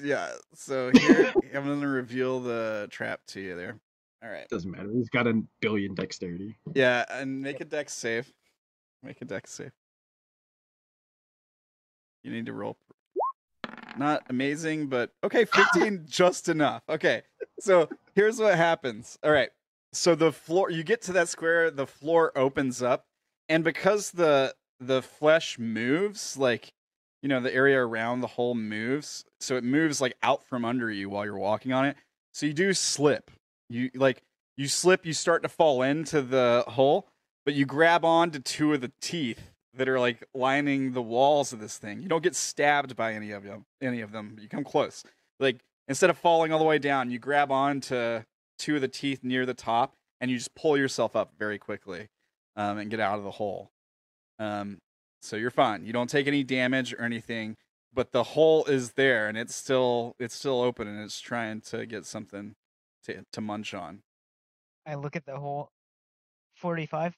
Yeah. So here, I'm going to reveal the trap to you there. All right. Doesn't matter. He's got 1 billion dexterity. Yeah, and make a dex save. Make a dex save. You need to roll. Not amazing, but okay, 15 just enough. Okay, so here's what happens. All right, so the floor, you get to that square, the floor opens up, and because the flesh moves, like, you know, the area around the hole moves, so it moves like out from under you while you're walking on it. So you do slip. You slip, you start to fall into the hole, but you grab onto 2 of the teeth that are like lining the walls of this thing. You don't get stabbed by any of them. You come close. Like, instead of falling all the way down, you grab onto 2 of the teeth near the top, and you just pull yourself up very quickly, and get out of the hole. So you're fine. You don't take any damage or anything, but the hole is there, and it's still open, and it's trying to get something to munch on. I look at the hole. 45.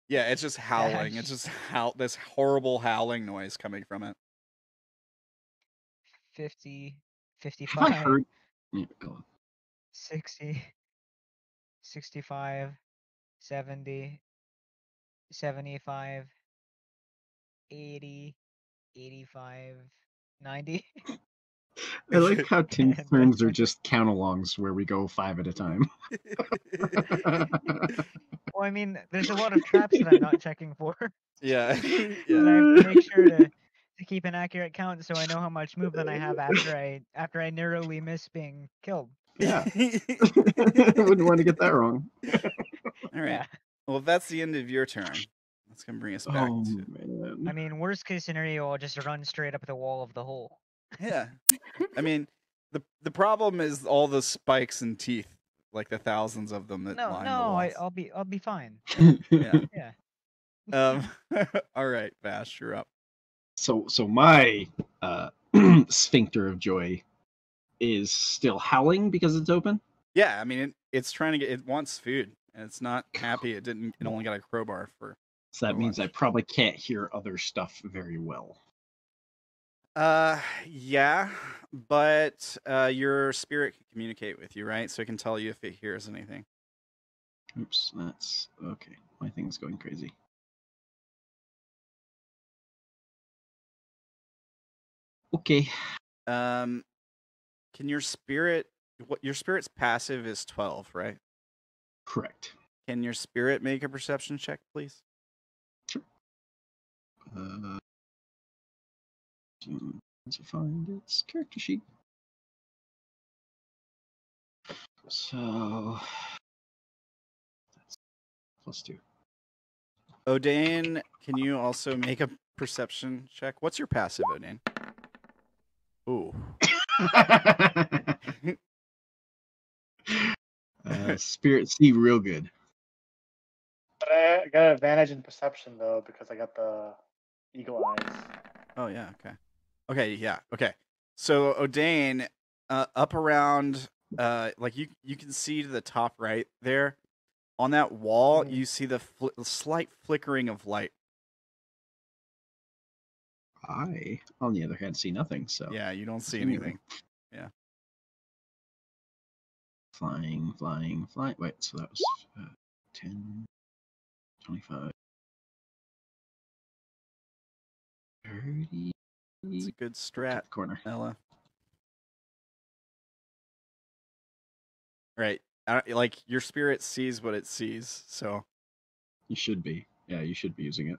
Yeah, it's just howling. It's just this horrible howling noise coming from it. 50, 55, Yeah, go on. 60, 65, 70, 75, 80, 85, 90. I like how Tim's turns are just count-alongs where we go 5 at a time. Well, I mean, there's a lot of traps that I'm not checking for. Yeah. And I have to make sure to keep an accurate count so I know how much movement I have after I narrowly miss being killed. Yeah. I wouldn't want to get that wrong. All right. Yeah. Well, if that's the end of your turn, that's going to bring us back to... Man. I mean, worst case scenario, I'll just run straight up the wall of the hole. Yeah. I mean, the problem is all the spikes and teeth, like the thousands of them that No, line the no, walls. I'll be fine. Yeah. Yeah. All right, Vash, you're up. So my sphincter of joy is still howling because it's open. Yeah, I mean it's trying to get. It wants food, and it's not happy. It didn't. It only got a crowbar for. So that means I lunch. probably can't hear other stuff very well. Yeah, but your spirit can communicate with you, right? So it can tell you if it hears anything. Oops, that's okay. My thing's going crazy. Okay. Can your spirit? What your spirit's passive is 12, right? Correct. Can your spirit make a perception check, please? Sure. Once I find its character sheet. So that's +2. Odayn, can you also make a perception check? What's your passive, Odayn? Ooh. Spirit see real good. But I got an advantage in perception though because I got the eagle eyes. Oh yeah, okay. Okay, yeah, okay. So Odayn, up around like you can see to the top right there. On that wall, you see the slight flickering of light. I, on the other hand, see nothing. So yeah, you don't see anything. Yeah. Flying. Wait, so that was 10, 25, 30. It's a good strat, Corner. Ella. Right. Like your spirit sees what it sees, so you should be. Yeah, you should be using it.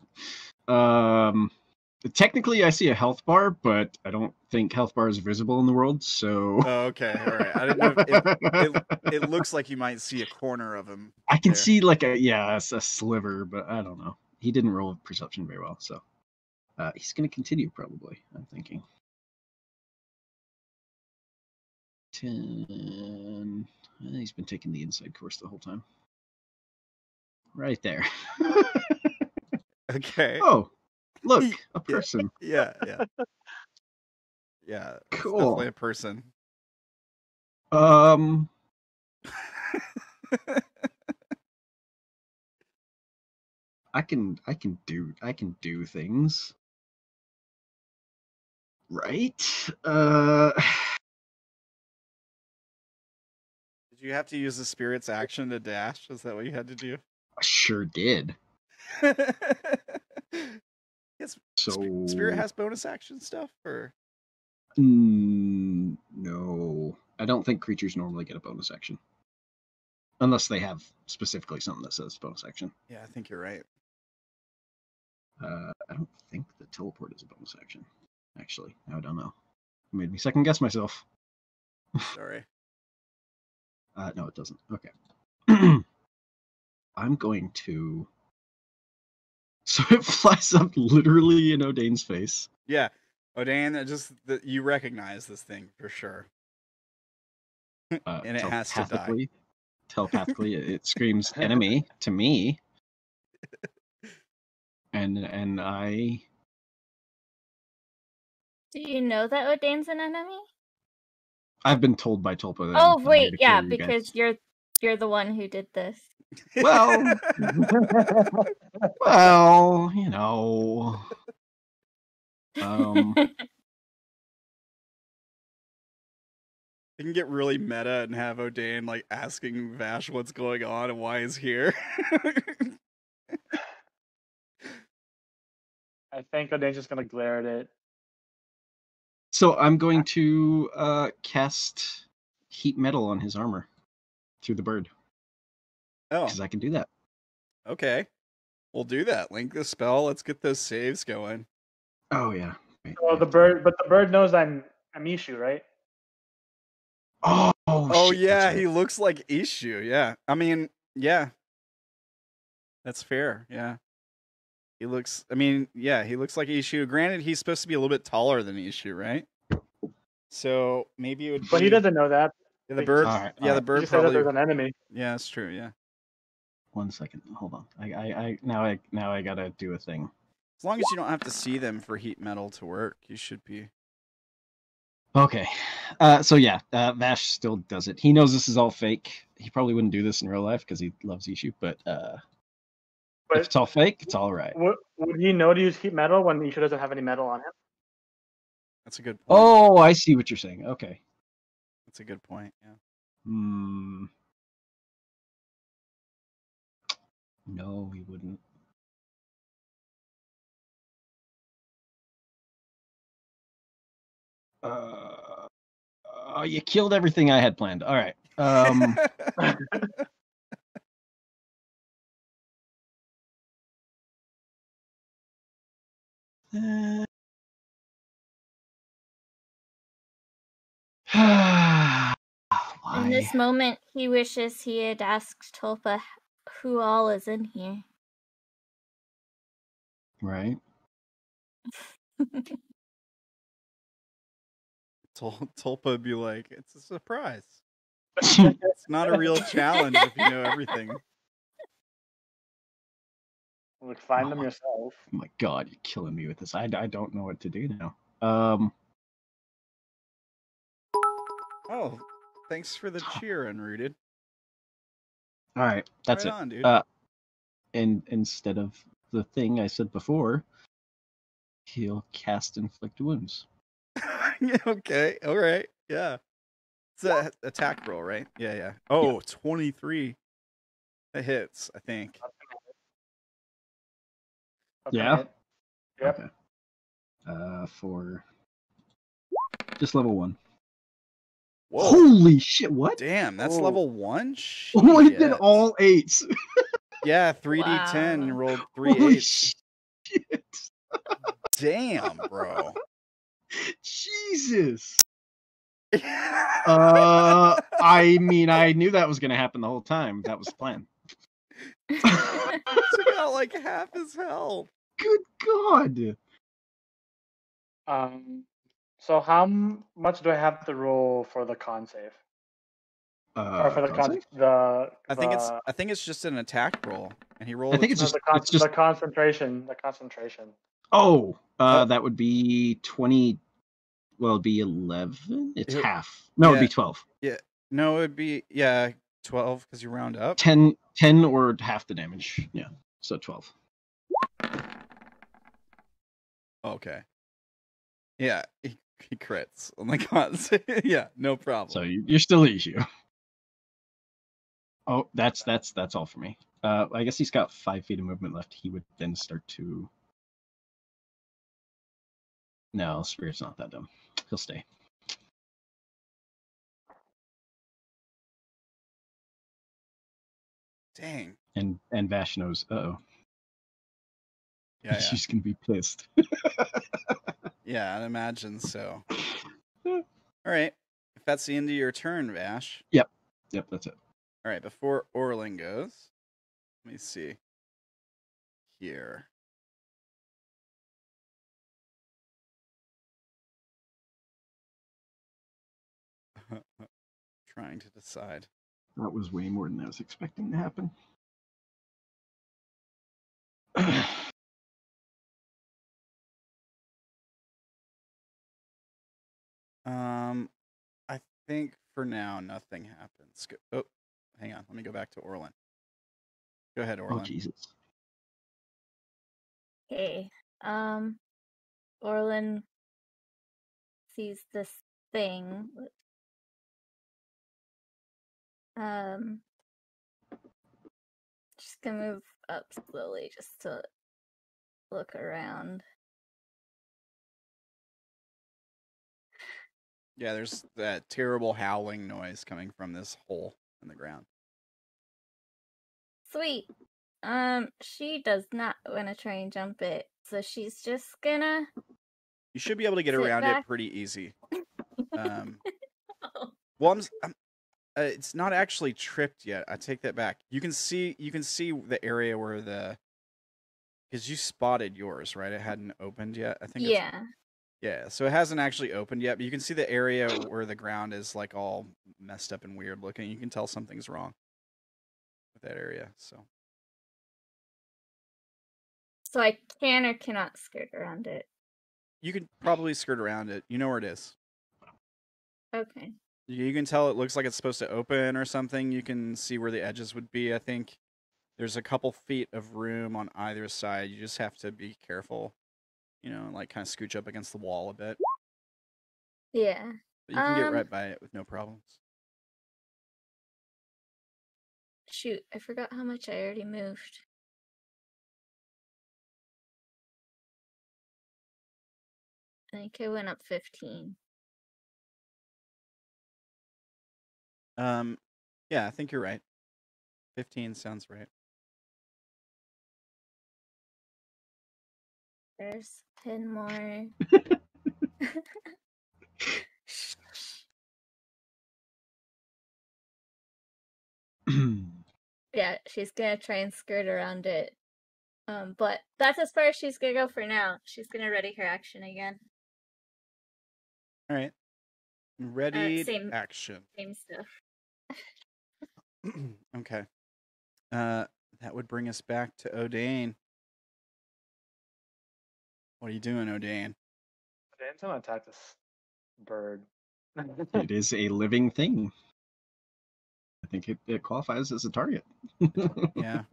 Technically, I see a health bar, but I don't think health bars are visible in the world. So. Oh, okay, all right. I didn't know. If it looks like you might see a corner of him. I can see like a sliver, but I don't know. He didn't roll perception very well, so he's going to continue probably. I'm thinking. 10. He's been taking the inside course the whole time. Right there. Okay. Oh, look, a person. Yeah. Cool. Definitely a person. I can do things. Right? Did you have to use the spirit's action to dash? Is that what you had to do? I sure did. Yes. So Spirit has bonus action stuff, or no. I don't think creatures normally get a bonus action. Unless they have specifically something that says bonus action. Yeah, I think you're right. I don't think the teleport is a bonus action. Actually, I don't know. It made me second guess myself. Sorry. No, it doesn't. Okay. I'm going to. So it flies up literally in Odayn's face. Yeah, Odayn, you recognize this thing for sure, and it has to die. Telepathically, it screams "enemy" to me, and I. Do you know that Odayn's an enemy? I've been told by Tulpa that. Oh I'm wait, yeah, you because guys. you're the one who did this. Well, you know. You can get really meta and have Odayn like asking Vash what's going on and why he's here. I think Odayn's just gonna glare at it. So I'm going to cast heat metal on his armor through the bird. Oh, because I can do that. Okay, we'll do that. Link the spell. Let's get those saves going. Oh yeah. Wait, so the bird knows I'm Ishu, right? Oh shit, yeah, right. he looks like Ishu. Yeah, I mean, yeah, that's fair. Yeah, he looks. I mean, yeah, he looks like Ishu. Granted, he's supposed to be a little bit taller than Ishu, right? So maybe it would be. But he doesn't know that. Yeah, the bird. All right, yeah, the all bird He said that probably. there's an enemy. Yeah, that's true. Yeah. 1 second. Hold on. Now I gotta do a thing. As long as you don't have to see them for heat metal to work, you should be. Okay. So yeah, Vash still does it. He knows this is all fake. He probably wouldn't do this in real life because he loves Ishu, but if it's all fake, it's all right. Would he know to use heat metal when Ishu doesn't have any metal on him? That's a good point. Oh, I see what you're saying. Okay. That's a good point. Yeah. No, he wouldn't. You killed everything I had planned. All right. In this moment, he wishes he had asked Tulpa who all is in here. Right. Tulpa would be like, it's a surprise. It's not a real challenge if you know everything. Like, find them yourself. Oh my god, you're killing me with this. I don't know what to do now. Oh, thanks for the cheer, Unrooted. All right, that's right it. On, dude. And instead of the thing I said before, he'll cast Inflict Wounds. Okay, all right, yeah. It's an attack roll, right? Yeah. Oh, yeah. 23. That hits, I think. Yeah? Yep. Okay. For just level 1. Whoa. Holy shit, what? Damn, that's level 1? Oh, I did all 8s. Yeah, 3d10 and rolled 3 Holy 8s. Shit. Damn, bro. Jesus. I mean, I knew that was going to happen the whole time. That was the plan. Took out like half his health. Good God. So how much do I have to roll for the con save? Or for the con save? I think it's just an attack roll, and he rolled. I think it's just the concentration. The concentration. Oh, that would be 20. Well, it'd be 11. It's half. No, it'd be 12. Yeah. No, it'd be 12 because you round up. 10 or half the damage. Yeah. So 12. Okay. Yeah, he crits on the cons. Yeah, no problem. So you're still Ishu. Oh, that's all for me. I guess he's got 5 feet of movement left. He would then start to. No, Spirit's not that dumb. He'll stay. Dang. And Vash knows. Uh-oh. Yeah. She's gonna be pissed. Yeah, I'd imagine so. All right. If that's the end of your turn, Vash. Yep, that's it. All right, before Orilyn goes, let me see. Here. Trying to decide. That was way more than I was expecting to happen. I think for now nothing happens. Oh, hang on. Let me go back to Orilyn. Go ahead, Orilyn. Oh, Jesus. Okay. Orilyn sees this thing. Just gonna move up slowly just to look around. Yeah, there's that terrible howling noise coming from this hole in the ground. Sweet. She does not want to try and jump it, so she's just gonna. You should be able to get around it pretty easy. Well, it's not actually tripped yet. I take that back. You can see the area where because you spotted yours, right? It hadn't opened yet. I think. Yeah. Yeah, so it hasn't actually opened yet, but you can see the area where the ground is like all messed up and weird looking. You can tell something's wrong with that area. So I can or cannot skirt around it. you could probably skirt around it. You know where it is. Okay. You can tell it looks like it's supposed to open or something. You can see where the edges would be. I think there's a couple feet of room on either side. You just have to be careful, you know, like kind of scooch up against the wall a bit. Yeah. But you can get right by it with no problems. Shoot, I forgot how much I already moved. I think I went up 15. Yeah, I think you're right. 15 sounds right. There's 10 more. Yeah, she's gonna try and skirt around it. But that's as far as she's gonna go for now. She's gonna ready her action again. All right. Ready, same action. Same stuff. Okay. That would bring us back to Odayn. What are you doing, Odayn? Odayn's gonna attack this bird. It is a living thing. I think it qualifies as a target. Yeah.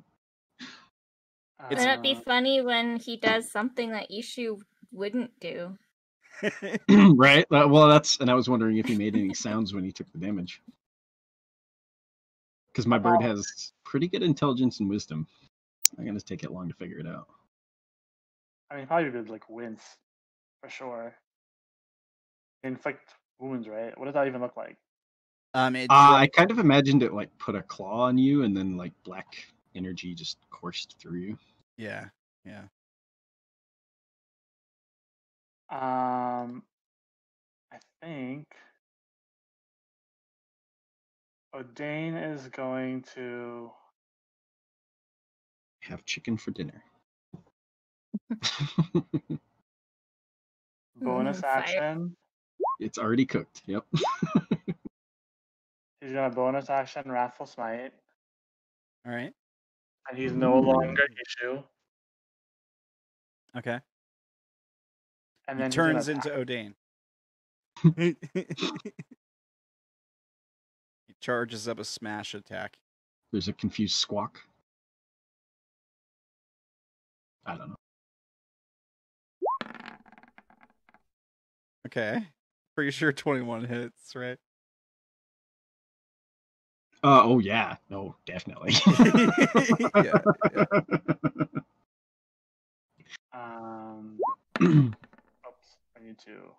Wouldn't it be funny when he does something that Ishu wouldn't do? Right? Well, I was wondering if he made any sounds when he took the damage. Because my bird has pretty good intelligence and wisdom. I'm going to take it long to figure it out. I mean, probably would like wince for sure. Inflict wounds, right? What does that even look like? I kind of imagined it like put a claw on you and then like black energy just coursed through you. Yeah, yeah. I think Odayn is going to have chicken for dinner. bonus action. It's already cooked. Yep. He's gonna bonus action Wrathful Smite. All right. And he's no longer Ishu. Okay. And he then turns into Odayn. He charges up a smash attack. There's a confused squawk. I don't know. Okay. Pretty sure 21 hits, right? Oh yeah. No, definitely. yeah. Oops, I need to.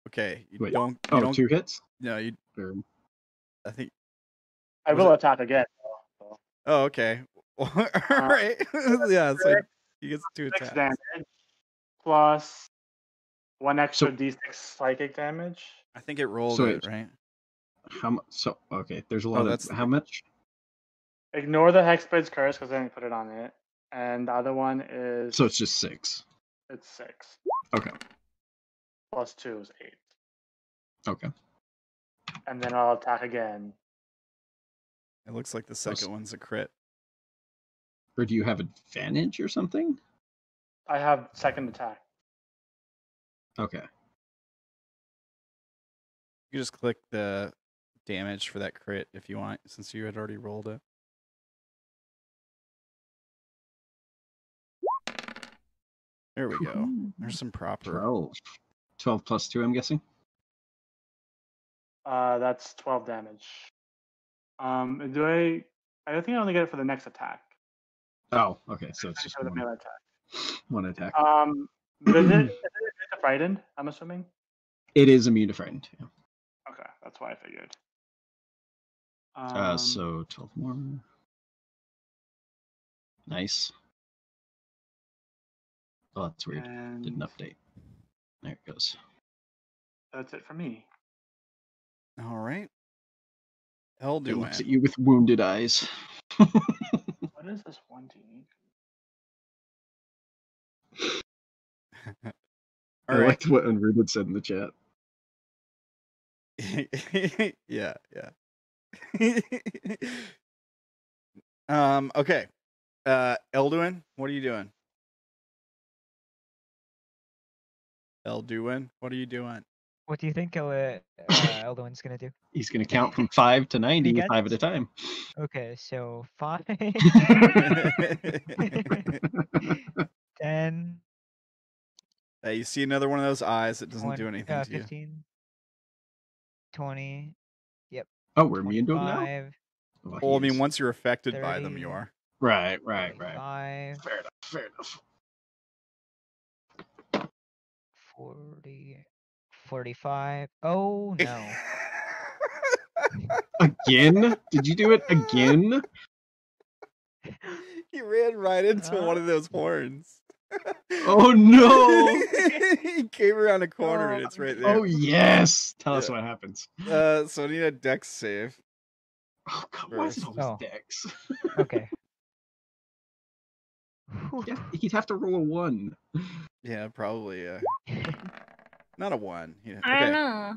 Okay. Wait, you don't 2 hits? No, you. Or... I think. I will attack again. So. Oh, okay. All right. Yeah, so he gets 2 attacks. 6 damage plus 1 extra d6 psychic damage. I think it rolled it, right? How much? So okay, there's a lot of how much? Ignore the Hexblade's curse because I didn't put it on it, and the other one is. So it's just 6. It's 6. Okay. Plus 2 is 8. Okay. And then I'll attack again. It looks like the second one's a crit. Or do you have advantage or something? I have second attack. Okay. You just click the damage for that crit if you want, since you had already rolled it. There we go. There's some proper. 12 plus 2, I'm guessing. That's 12 damage. Do I don't think I only get it for the next attack. Oh, okay. So it's just the melee attack. One attack. Is it frightened? I'm assuming. It is immune to frightened. Yeah. Okay, that's why I figured. So 12 more. Nice. Oh, that's weird. Didn't update. There it goes. That's it for me. All right. It looks Elduin. at you with wounded eyes. What is this 1d? I liked what Unrooted said in the chat. Yeah. Okay. Elduin, what are you doing? Elduin, what are you doing? What do you think Elduin's gonna do? He's going to count from 5 to 90, gets- 5 at a time. Okay, so 5, 10. You see another one of those eyes that doesn't do 20, anything to 15, 20. Yep. Oh, we're immune to him now? 25, Oh, you. he Well, I mean, is. once you're affected by them, 30. you are. Right. 25, Fair enough. 40, 45. Oh no. Again? Did you do it again? He ran right into one of those horns. Oh no! He came around a corner and it's right there. Oh yes! Tell us what happens. So I need a dex save. Oh god, why is it always Dex? Okay. Yeah, he'd have to roll a 1. Yeah, probably. Not a 1. Yeah. I don't know.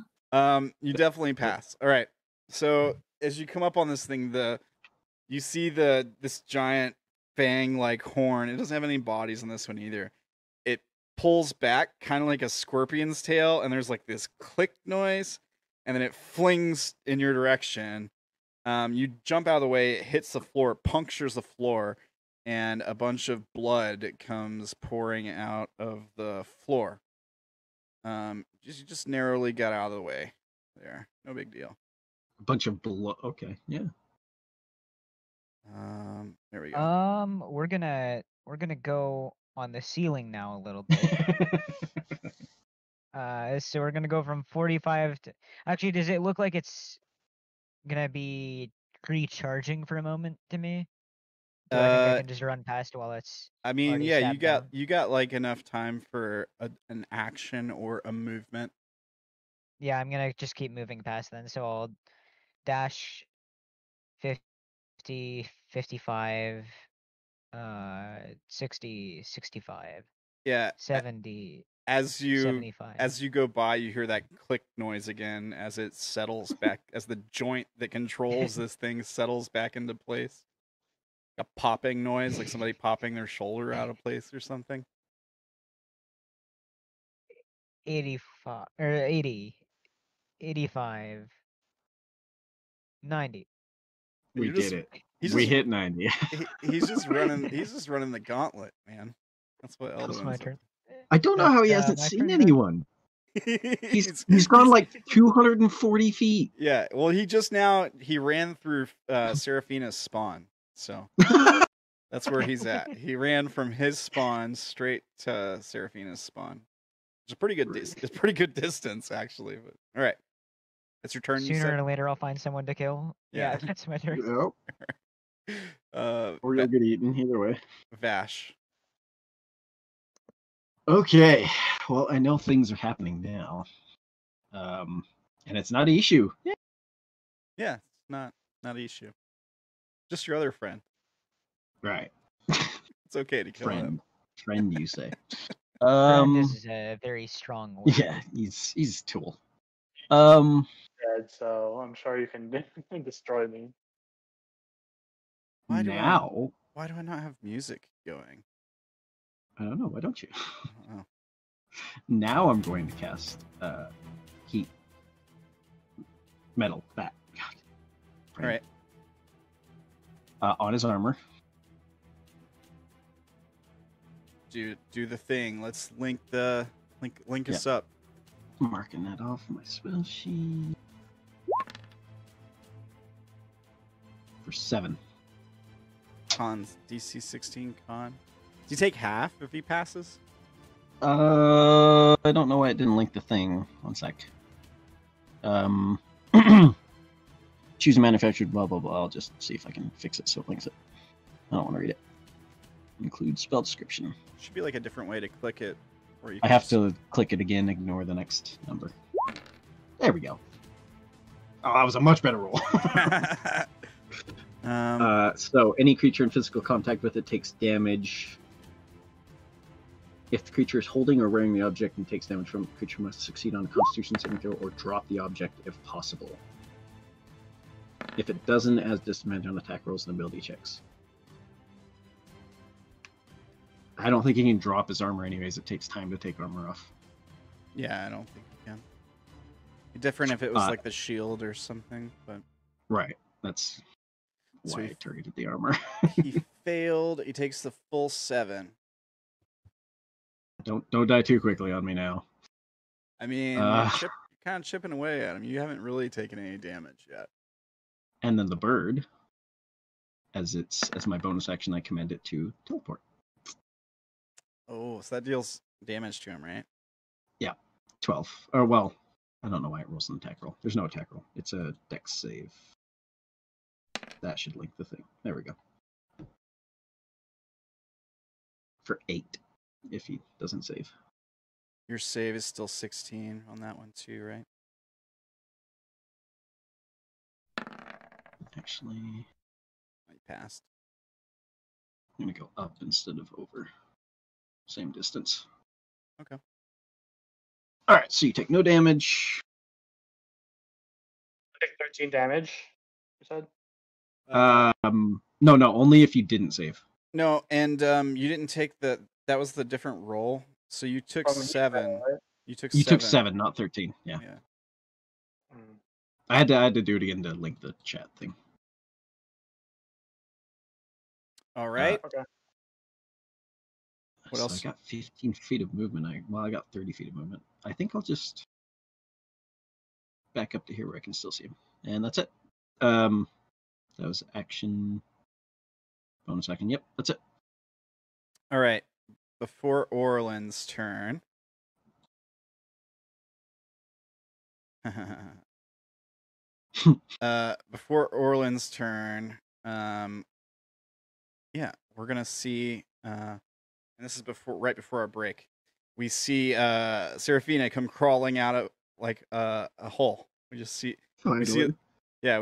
You definitely pass. All right. So as you come up on this thing, you see this giant fang-like horn. It doesn't have any bodies on this one either. It pulls back, kind of like a scorpion's tail, and there's like this click noise, and then it flings in your direction. You jump out of the way. It hits the floor, punctures the floor, and a bunch of blood comes pouring out of the floor. You just narrowly got out of the way there. No big deal. A bunch of blood. Okay, yeah. There we go. We're gonna go on the ceiling now a little bit. So we're gonna go from 45 to. Actually, does it look like it's gonna be recharging for a moment to me? Do I think I can just run past while it's. I mean, already yeah, stabbed down? you got like enough time for an action or a movement. Yeah, I'm gonna just keep moving past then. So I'll dash 50, 55, 60, 65. Yeah. 70. As you 75. As you go by, you hear that click noise again as it settles back, as the joint that controls this thing settles back into place. A popping noise, like somebody popping their shoulder out of place or something. 85 or 80, 85, 90. We did it. We hit 90. He's just running. He's just running the gauntlet, man. That's what Elduin's my turn. I don't know how he hasn't seen anyone. He's gone like 240 feet. Yeah, well, he ran through Seraphina's spawn, so that's where he's at. He ran from his spawn straight to Seraphina's spawn. It's a pretty good. It's a pretty good distance, actually. But all right, it's your turn. Sooner or later, I'll find someone to kill. Yeah, that's my turn. Yep. Or you'll get eaten either way. Vash. Okay, well, I know things are happening now, and it's not an issue. Yeah, it's not an issue. Just your other friend. Right. It's okay to kill him. Friend, you say? Friend is a very strong word. Yeah, he's a tool. Dead, so I'm sure you can destroy me. Why do I not have music going? I don't know. Why don't you? Oh. Now I'm going to cast heat metal bat. All right. On his armor. Do the thing. Let's link us up. Marking that off my spell sheet. For 7. Con's DC 16 con. Do you take half if he passes? I don't know why it didn't link the thing. One sec. Choose a manufactured blah blah blah. I'll just see if I can fix it so it links it. I don't want to read it. Include spell description. Should be like a different way to click it. Or you I have to click it again, ignore the next number. There we go. Oh, that was a much better roll. So any creature in physical contact with it takes damage If the creature is holding or wearing the object and takes damage from it, the creature must succeed on a Constitution saving throw or drop the object if possible. If it doesn't, it has disadvantage on attack rolls and ability checks. I don't think he can drop his armor anyways. It takes time to take armor off. Yeah, I don't think you can. Be different if it was like the shield or something, but right. That's So why he- I targeted the armor. he failed. He takes the full 7. Don't die too quickly on me now. I mean, you're kind of chipping away at him. You haven't really taken any damage yet. And then the bird, as my bonus action, I command it to teleport. Oh, so that deals damage to him, right? 12. Or well, I don't know why it rolls an attack roll. There's no attack roll. It's a dex save. That should link the thing. There we go. For 8, if he doesn't save. Your save is still 16 on that one too, right? Actually, I passed. I'm gonna go up instead of over. Same distance. Okay. Alright, so you take no damage. I take 13 damage. You said. No, only if you didn't save. No, and you didn't take that was the different roll. So you took From 7. right? You took You 7. took 7, not 13. Yeah. Yeah. Mm. I had to do it again to link the chat thing. All right. Okay. What So else? I got 15 feet of movement. I got 30 feet of movement. I think I'll just back up to here where I can still see him. And that's it. That was action. Bonus action. Yep, that's it. All right. Before Orilyn's turn. Before Orilyn's turn, yeah, we're gonna see, and this is right before our break. We see Seraphina come crawling out of like a hole. We just see, we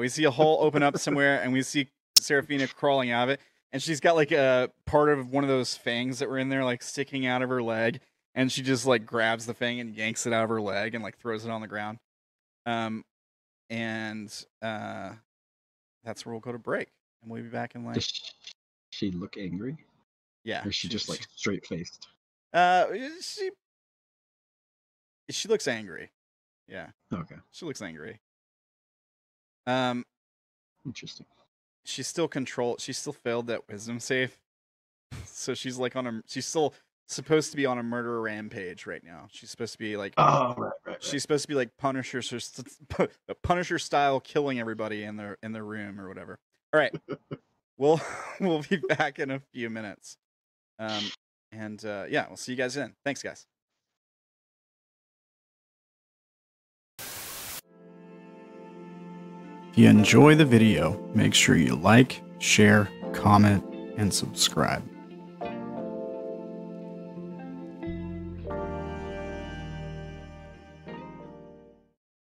see a hole open up somewhere, and we see Seraphina crawling out of it, and she's got like a part of one of those fangs that were in there, like sticking out of her leg, and she just like grabs the fang and yanks it out of her leg and like throws it on the ground. That's where we'll go to break, and we'll be back in like. Does she look angry? Yeah. Or is she just like straight faced? She looks angry. Yeah. Okay. She looks angry. Interesting. She still failed that wisdom save. So she's like she's still supposed to be on a murder rampage right now. She's supposed to be like right. She's supposed to be like Punisher style, killing everybody in their room or whatever. All right. We'll be back in a few minutes. Yeah, we'll see you guys then. Thanks, guys. If you enjoy the video, make sure you like, share, comment, and subscribe.